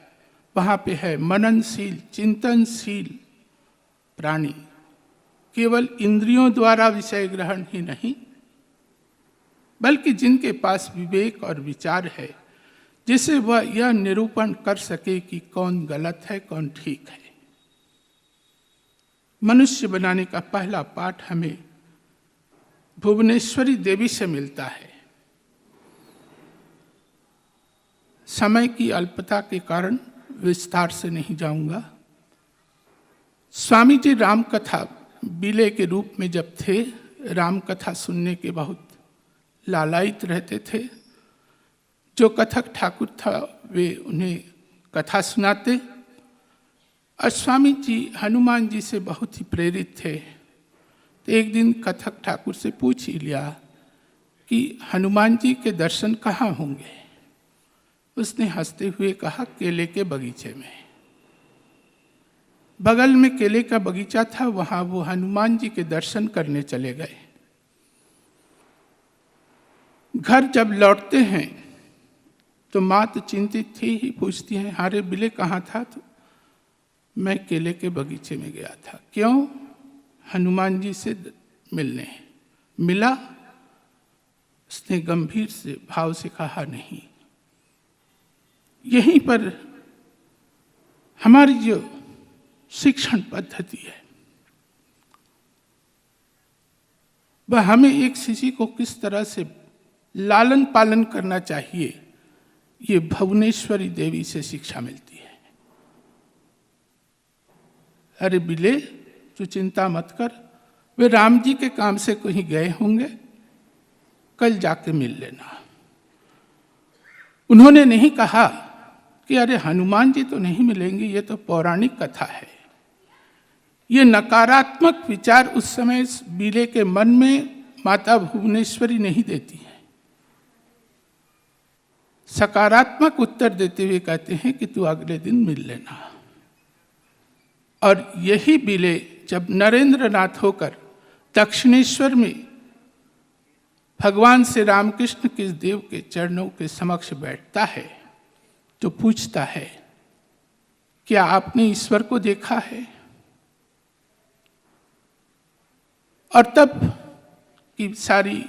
वहाँ पे है मननशील, चिंतनशील प्राणी। केवल इंद्रियों द्वारा विषय ग्रहण ही नहीं, बल्कि जिनके पास विवेक और विचार है, जिससे वह यह निरूपण कर सके कि कौन गलत है कौन ठीक है। मनुष्य बनाने का पहला पाठ हमें भुवनेश्वरी देवी से मिलता है। समय की अल्पता के कारण विस्तार से नहीं जाऊंगा। स्वामी जी रामकथा विलय के रूप में जब थे, रामकथा सुनने के बहुत लालायित रहते थे। जो कथक ठाकुर था वे उन्हें कथा सुनाते, और स्वामी जी हनुमान जी से बहुत ही प्रेरित थे। तो एक दिन कथक ठाकुर से पूछ ही लिया कि हनुमान जी के दर्शन कहाँ होंगे। उसने हंसते हुए कहा, केले के बगीचे में। बगल में केले का बगीचा था, वहाँ वो हनुमान जी के दर्शन करने चले गए। घर जब लौटते हैं तो माँ तो चिंतित थी ही, पूछती है, हारे बिले कहाँ था? तो मैं केले के बगीचे में गया था। क्यों? हनुमान जी से मिलने। मिला? उसने गंभीर से भाव से कहा, नहीं। यहीं पर हमारी जो शिक्षण पद्धति है, वह हमें एक शिशु को किस तरह से लालन पालन करना चाहिए, ये भुवनेश्वरी देवी से शिक्षा मिलती है। अरे बिले, तू चिंता मत कर, वे राम जी के काम से कहीं गए होंगे, कल जाके मिल लेना। उन्होंने नहीं कहा कि अरे हनुमान जी तो नहीं मिलेंगे, ये तो पौराणिक कथा है। ये नकारात्मक विचार उस समय बिले के मन में माता भुवनेश्वरी नहीं देती है। सकारात्मक उत्तर देते हुए कहते हैं कि तू अगले दिन मिल लेना। और यही बिले जब नरेंद्रनाथ होकर दक्षिणेश्वर में भगवान श्री रामकृष्ण के देव के चरणों के समक्ष बैठता है तो पूछता है, क्या आपने ईश्वर को देखा है? और तब की सारी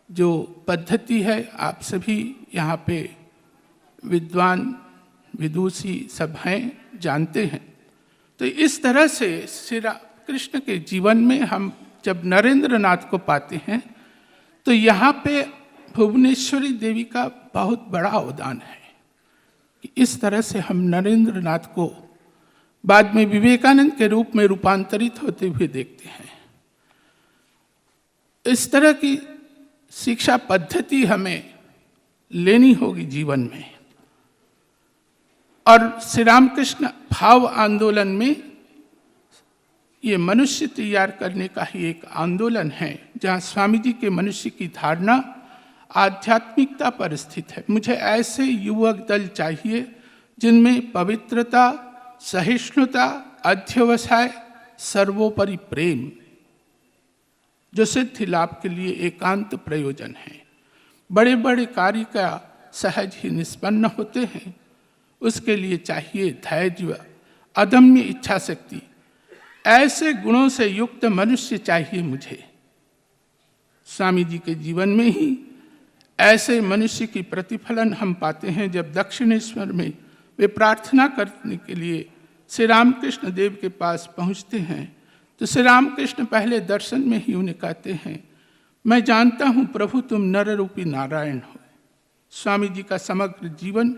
जो पद्धति है, आप सभी यहाँ पे विद्वान विदुषी सब हैं, जानते हैं। तो इस तरह से श्री कृष्ण के जीवन में हम जब नरेंद्रनाथ को पाते हैं तो यहाँ पे भुवनेश्वरी देवी का बहुत बड़ा अवदान है कि इस तरह से हम नरेंद्रनाथ को बाद में विवेकानंद के रूप में रूपांतरित होते हुए देखते हैं। इस तरह की शिक्षा पद्धति हमें लेनी होगी जीवन में। और श्री रामकृष्ण भाव आंदोलन में ये मनुष्य तैयार करने का ही एक आंदोलन है, जहाँ स्वामी जी के मनुष्य की धारणा आध्यात्मिकता पर स्थित है। मुझे ऐसे युवक दल चाहिए जिनमें पवित्रता, सहिष्णुता, अध्यवसाय, सर्वोपरि प्रेम, जो सिद्धि लाभ के लिए एकांत प्रयोजन है। बड़े बड़े कार्य का सहज ही निष्पन्न होते हैं, उसके लिए चाहिए धैर्य, अदम्य इच्छा शक्ति। ऐसे गुणों से युक्त मनुष्य चाहिए मुझे। स्वामी जी के जीवन में ही ऐसे मनुष्य की प्रतिफलन हम पाते हैं। जब दक्षिणेश्वर में वे प्रार्थना करने के लिए श्री रामकृष्ण देव के पास पहुंचते हैं तो श्री रामकृष्ण पहले दर्शन में ही उन्हें कहते हैं, मैं जानता हूं प्रभु तुम नर रूपी नारायण हो। स्वामी जी का समग्र जीवन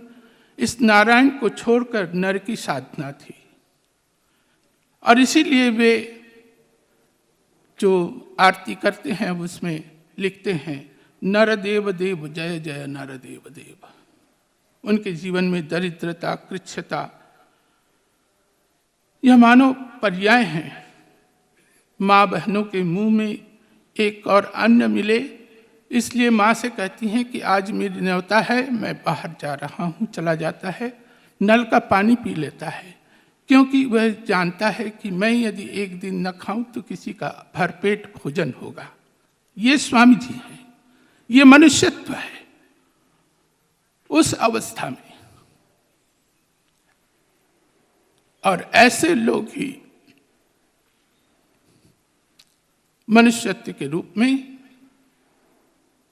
इस नारायण को छोड़कर नर की साधना थी। और इसीलिए वे जो आरती करते हैं उसमें लिखते हैं, नर देव देव जय जय नर देव देव। उनके जीवन में दरिद्रता, कृच्छता, यह मानो पर्याय हैं। माँ बहनों के मुंह में एक और अन्न मिले, इसलिए माँ से कहती हैं कि आज मेरी न्योता है, मैं बाहर जा रहा हूँ। चला जाता है, नल का पानी पी लेता है, क्योंकि वह जानता है कि मैं यदि एक दिन न खाऊं तो किसी का भरपेट भोजन होगा। ये स्वामी जी हैं, ये मनुष्यत्व है उस अवस्था में। और ऐसे लोग ही मनुष्यत्व के रूप में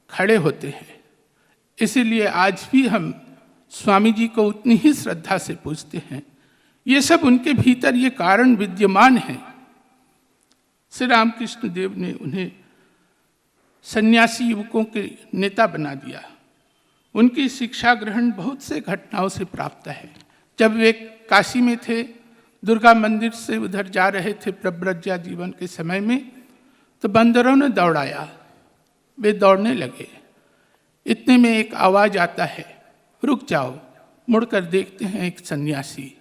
खड़े होते हैं। इसीलिए आज भी हम स्वामी जी को उतनी ही श्रद्धा से पूजते हैं। ये सब उनके भीतर ये कारण विद्यमान है। श्री रामकृष्ण देव ने उन्हें सन्यासी युवकों के नेता बना दिया। उनकी शिक्षा ग्रहण बहुत से घटनाओं से प्राप्त है। जब वे काशी में थे, दुर्गा मंदिर से उधर जा रहे थे प्रव्रज्या जीवन के समय में, तो बंदरों ने दौड़ाया, वे दौड़ने लगे। इतने में एक आवाज आता है, रुक जाओ। मुड़कर देखते हैं एक सन्यासी,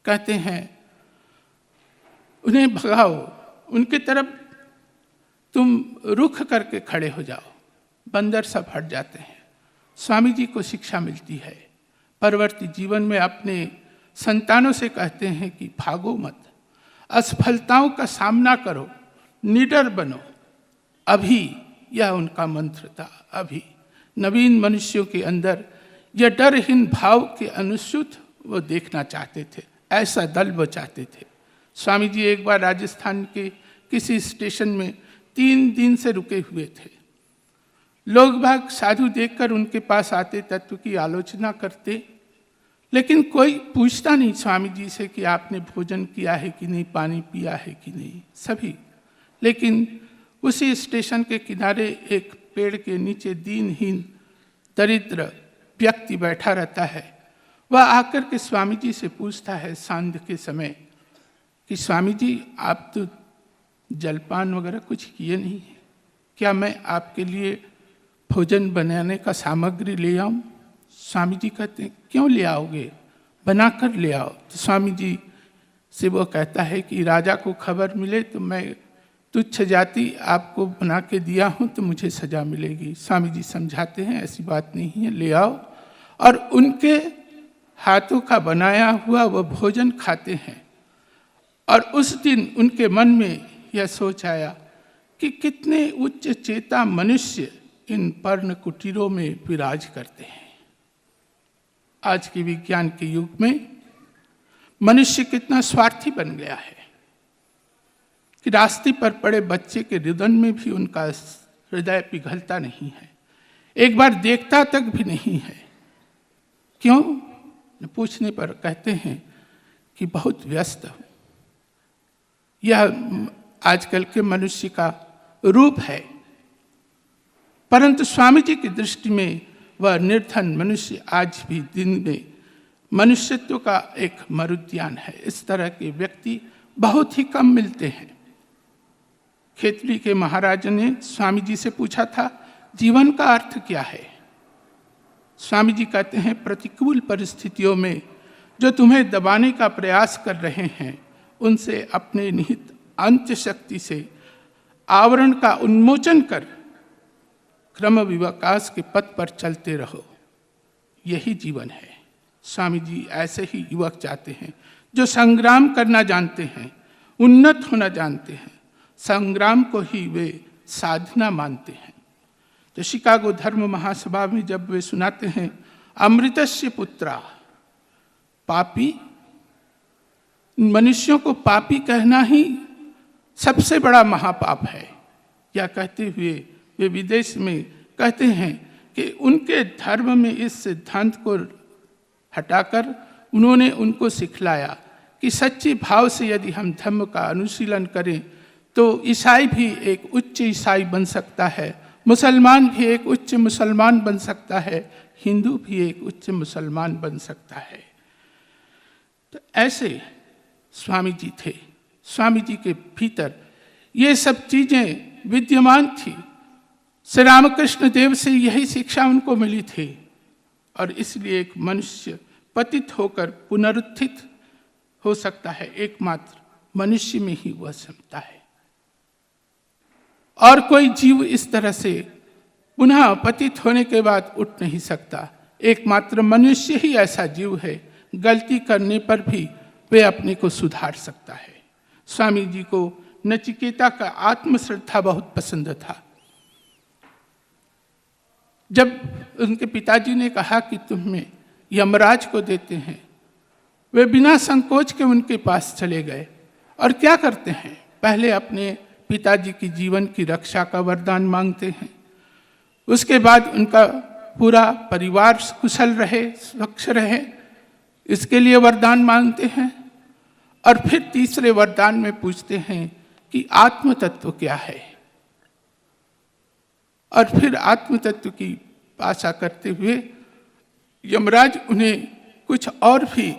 कहते हैं उन्हें भगाओ, उनकी तरफ तुम रुख करके खड़े हो जाओ। बंदर सब हट जाते हैं। स्वामी जी को शिक्षा मिलती है। परवर्ती जीवन में अपने संतानों से कहते हैं कि भागो मत, असफलताओं का सामना करो, निडर बनो। अभी यह उनका मंत्र था। अभी नवीन मनुष्यों के अंदर यह डरहीन भाव के अनुसूत वो देखना चाहते थे। ऐसा दल वो चाहते थे। स्वामी जी एक बार राजस्थान के किसी स्टेशन में 3 दिन से रुके हुए थे। लोग भाग साधु देखकर उनके पास आते, तत्व की आलोचना करते, लेकिन कोई पूछता नहीं स्वामी जी से कि आपने भोजन किया है कि नहीं, पानी पिया है कि नहीं। सभी, लेकिन उसी स्टेशन के किनारे एक पेड़ के नीचे दीनहीन दरिद्र व्यक्ति बैठा रहता है। वह आकर के स्वामी जी से पूछता है सांध्य के समय कि स्वामी जी आप तो जलपान वगैरह कुछ किए नहीं है, क्या मैं आपके लिए भोजन बनाने का सामग्री ले आऊं? स्वामी जी कहते हैं क्यों ले आओगे, बनाकर ले आओ। तो स्वामी जी से वो कहता है कि राजा को खबर मिले तो मैं तुच्छ जाति आपको बना के दिया हूं तो मुझे सजा मिलेगी। स्वामी जी समझाते हैं ऐसी बात नहीं है, ले आओ। और उनके हाथों का बनाया हुआ वह भोजन खाते हैं। और उस दिन उनके मन में यह सोच आया कि कितने उच्च चेता मनुष्य इन पर्ण कुटीरों में विराज करते हैं। आज के विज्ञान के युग में मनुष्य कितना स्वार्थी बन गया है कि रास्ते पर पड़े बच्चे के हृदय में भी उनका हृदय पिघलता नहीं है, एक बार देखता तक भी नहीं है। क्यों? पूछने पर कहते हैं कि बहुत व्यस्त हूं। यह आजकल के मनुष्य का रूप है, परंतु स्वामी जी की दृष्टि में वह निर्धन मनुष्य आज भी दिन में मनुष्यत्व का एक मरुद्यान है। इस तरह के व्यक्ति बहुत ही कम मिलते हैं। खेतड़ी के महाराज ने स्वामी जी से पूछा था जीवन का अर्थ क्या है। स्वामी जी कहते हैं प्रतिकूल परिस्थितियों में जो तुम्हें दबाने का प्रयास कर रहे हैं उनसे अपने निहित अंत शक्ति से आवरण का उन्मोचन कर क्रम विकास के पथ पर चलते रहो, यही जीवन है। स्वामी जी ऐसे ही युवक चाहते हैं जो संग्राम करना जानते हैं, उन्नत होना जानते हैं, संग्राम को ही वे साधना मानते हैं। तो शिकागो धर्म महासभा में जब वे सुनाते हैं अमृतस्य पुत्रा, पापी, मनुष्यों को पापी कहना ही सबसे बड़ा महापाप है, या कहते हुए वे विदेश में कहते हैं कि उनके धर्म में इस सिद्धांत को हटाकर उन्होंने उनको सिखलाया कि सच्चे भाव से यदि हम धर्म का अनुशीलन करें तो ईसाई भी एक उच्च ईसाई बन सकता है, मुसलमान भी एक उच्च मुसलमान बन सकता है, हिंदू भी एक उच्च मुसलमान बन सकता है। तो ऐसे स्वामी जी थे। स्वामी जी के भीतर ये सब चीजें विद्यमान थी। श्री रामकृष्ण देव से यही शिक्षा उनको मिली थी और इसलिए एक मनुष्य पतित होकर पुनरुत्थित हो सकता है, एकमात्र मनुष्य में ही वह क्षमता है। और कोई जीव इस तरह से पुनः पतित होने के बाद उठ नहीं सकता। एकमात्र मनुष्य ही ऐसा जीव है, गलती करने पर भी वे अपने को सुधार सकता है। स्वामी जी को नचिकेता का आत्मश्रद्धा बहुत पसंद था। जब उनके पिताजी ने कहा कि तुम्हें यमराज को देते हैं, वे बिना संकोच के उनके पास चले गए और क्या करते हैं, पहले अपने पिताजी की जीवन की रक्षा का वरदान मांगते हैं, उसके बाद उनका पूरा परिवार कुशल रहे, स्वच्छ रहे, इसके लिए वरदान मांगते हैं और फिर तीसरे वरदान में पूछते हैं कि आत्म तत्व क्या है। और फिर आत्म तत्व की आशा करते हुए यमराज उन्हें कुछ और भी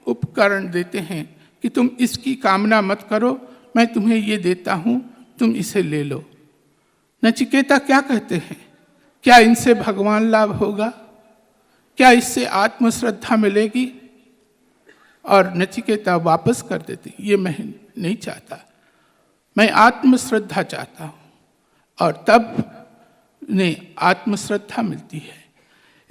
उपकरण देते हैं कि तुम इसकी कामना मत करो, मैं तुम्हें ये देता हूं, तुम इसे ले लो। नचिकेता क्या कहते हैं, क्या इनसे भगवान लाभ होगा, क्या इससे आत्मश्रद्धा मिलेगी? और नचिकेता वापस कर देते, ये मैं नहीं चाहता, मैं आत्मश्रद्धा चाहता हूं। और तब उन्हें आत्मश्रद्धा मिलती है।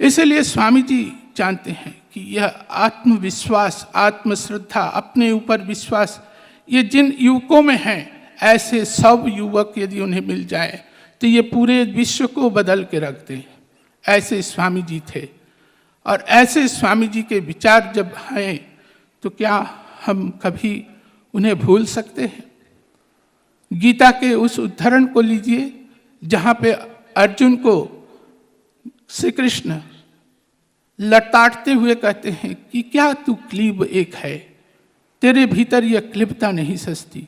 इसलिए स्वामी जी जानते हैं कि यह आत्मविश्वास, आत्मश्रद्धा, अपने ऊपर विश्वास, ये जिन युवकों में हैं, ऐसे सब युवक यदि उन्हें मिल जाए तो ये पूरे विश्व को बदल के रख दें। ऐसे स्वामी जी थे और ऐसे स्वामी जी के विचार जब आए तो क्या हम कभी उन्हें भूल सकते हैं? गीता के उस उदाहरण को लीजिए जहाँ पे अर्जुन को श्री कृष्ण लताड़ते हुए कहते हैं कि क्या तू क्लीब एक है, तेरे भीतर यह क्लिबता नहीं सजती।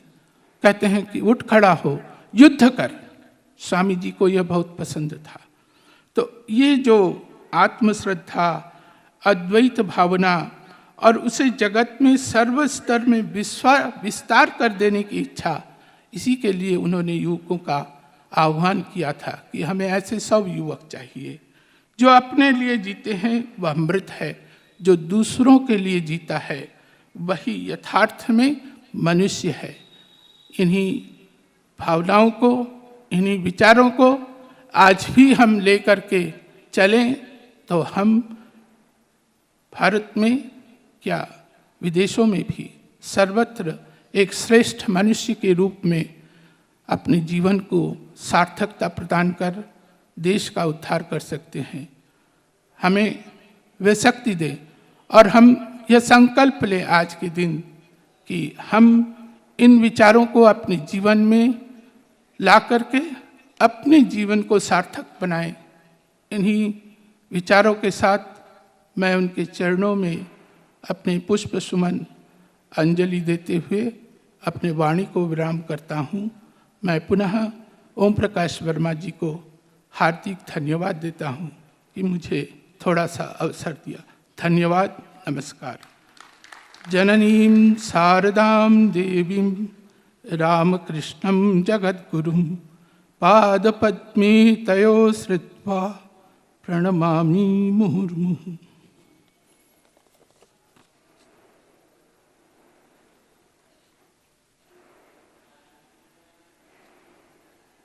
कहते हैं कि उठ खड़ा हो, युद्ध कर। स्वामी जी को यह बहुत पसंद था। तो ये जो आत्मश्रद्धा, अद्वैत भावना और उसे जगत में सर्व स्तर में विस्तार कर देने की इच्छा, इसी के लिए उन्होंने युवकों का आह्वान किया था कि हमें ऐसे सब युवक चाहिए जो अपने लिए जीते हैं वह मृत है, जो दूसरों के लिए जीता है वही यथार्थ में मनुष्य है। इन्हीं भावनाओं को, इन्हीं विचारों को आज भी हम लेकर के चलें तो हम भारत में क्या विदेशों में भी सर्वत्र एक श्रेष्ठ मनुष्य के रूप में अपने जीवन को सार्थकता प्रदान कर देश का उद्धार कर सकते हैं। हमें वे शक्ति दे और हम यह संकल्प लें आज के दिन कि हम इन विचारों को अपने जीवन में ला करके अपने जीवन को सार्थक बनाएं। इन्हीं विचारों के साथ मैं उनके चरणों में अपने पुष्प सुमन अंजलि देते हुए अपने वाणी को विराम करता हूँ। मैं पुनः ओम प्रकाश वर्मा जी को हार्दिक धन्यवाद देता हूँ कि मुझे थोड़ा सा अवसर दिया। धन्यवाद, नमस्कार। जननीं शारदां देवीं रामकृष्णं जगद्गुरुं पादपद्मे तयो श्रुत्वा प्रणमामि मुहुर्मुहुः।